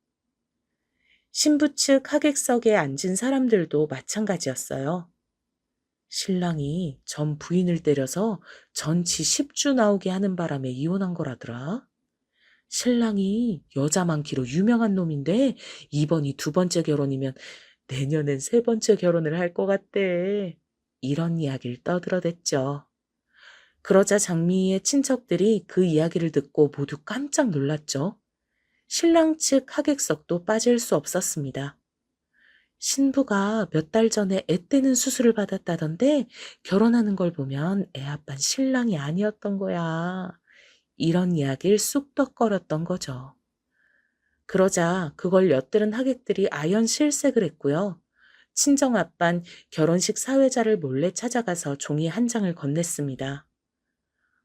신부 측 하객석에 앉은 사람들도 마찬가지였어요. 신랑이 전 부인을 때려서 전치 10주 나오게 하는 바람에 이혼한 거라더라. 신랑이 여자 많기로 유명한 놈인데 이번이 두 번째 결혼이면 내년엔 세 번째 결혼을 할 것 같대. 이런 이야기를 떠들어댔죠. 그러자 장미희의 친척들이 그 이야기를 듣고 모두 깜짝 놀랐죠. 신랑 측 하객석도 빠질 수 없었습니다. 신부가 몇 달 전에 애 떼는 수술을 받았다던데 결혼하는 걸 보면 애 아빠는 신랑이 아니었던 거야. 이런 이야기를 쑥덕거렸던 거죠. 그러자 그걸 엿들은 하객들이 아연실색을 했고요. 친정아빤 결혼식 사회자를 몰래 찾아가서 종이 한 장을 건넸습니다.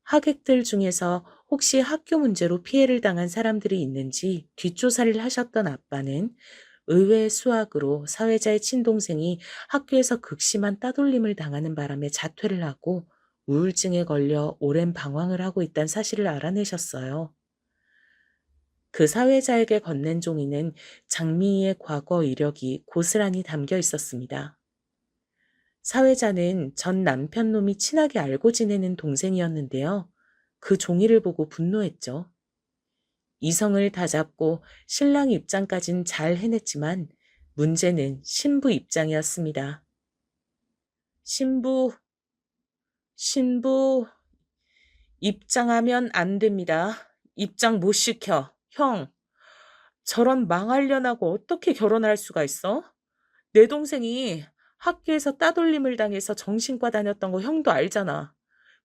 하객들 중에서 혹시 학교 문제로 피해를 당한 사람들이 있는지 뒷조사를 하셨던 아빠는 의외의 수학으로 사회자의 친동생이 학교에서 극심한 따돌림을 당하는 바람에 자퇴를 하고 우울증에 걸려 오랜 방황을 하고 있다는 사실을 알아내셨어요. 그 사회자에게 건넨 종이는 장미희의 과거 이력이 고스란히 담겨 있었습니다. 사회자는 전 남편 놈이 친하게 알고 지내는 동생이었는데요. 그 종이를 보고 분노했죠. 이성을 다잡고 신랑 입장까진 잘 해냈지만 문제는 신부 입장이었습니다. 신부, 신부, 입장하면 안 됩니다. 입장 못 시켜. 형, 저런 망할년하고 어떻게 결혼할 수가 있어? 내 동생이 학교에서 따돌림을 당해서 정신과 다녔던 거 형도 알잖아.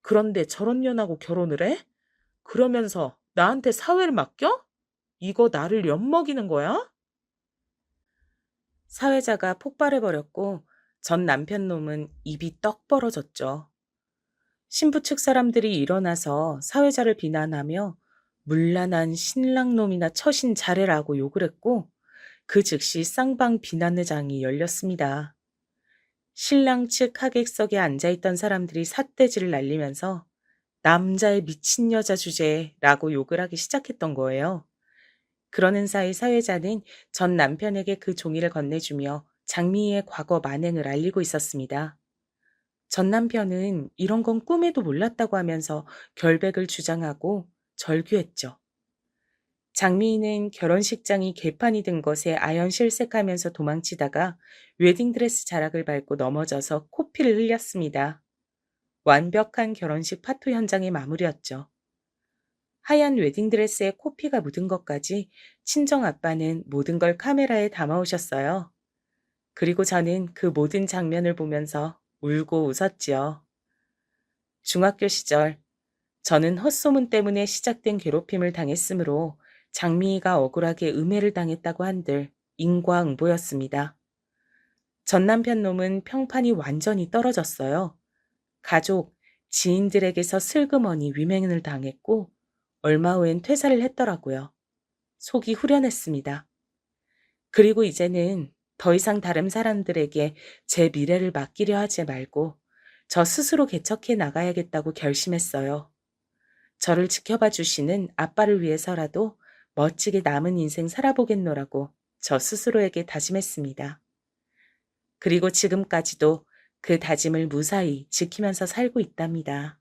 그런데 저런 년하고 결혼을 해? 그러면서 나한테 사회를 맡겨? 이거 나를 엿먹이는 거야? 사회자가 폭발해버렸고 전 남편 놈은 입이 떡 벌어졌죠. 신부 측 사람들이 일어나서 사회자를 비난하며 문란한 신랑 놈이나 처신 잘해라고 욕을 했고 그 즉시 쌍방 비난회장이 열렸습니다. 신랑 측 하객석에 앉아있던 사람들이 삿대질을 날리면서 남자의 미친 여자 주제라고 욕을 하기 시작했던 거예요. 그러는 사이 사회자는 전 남편에게 그 종이를 건네주며 장미희의 과거 만행을 알리고 있었습니다. 전 남편은 이런 건 꿈에도 몰랐다고 하면서 결백을 주장하고 절규했죠. 장미희는 결혼식장이 개판이 된 것에 아연실색하면서 도망치다가 웨딩드레스 자락을 밟고 넘어져서 코피를 흘렸습니다. 완벽한 결혼식 파토 현장의 마무리였죠. 하얀 웨딩드레스에 코피가 묻은 것까지 친정 아빠는 모든 걸 카메라에 담아오셨어요. 그리고 저는 그 모든 장면을 보면서 울고 웃었지요. 중학교 시절 저는 헛소문 때문에 시작된 괴롭힘을 당했으므로 장미희가 억울하게 음해를 당했다고 한들 인과응보였습니다. 전 남편 놈은 평판이 완전히 떨어졌어요. 가족, 지인들에게서 슬그머니 위맹을 당했고 얼마 후엔 퇴사를 했더라고요. 속이 후련했습니다. 그리고 이제는 더 이상 다른 사람들에게 제 미래를 맡기려 하지 말고 저 스스로 개척해 나가야겠다고 결심했어요. 저를 지켜봐 주시는 아빠를 위해서라도 멋지게 남은 인생 살아보겠노라고 저 스스로에게 다짐했습니다. 그리고 지금까지도 그 다짐을 무사히 지키면서 살고 있답니다.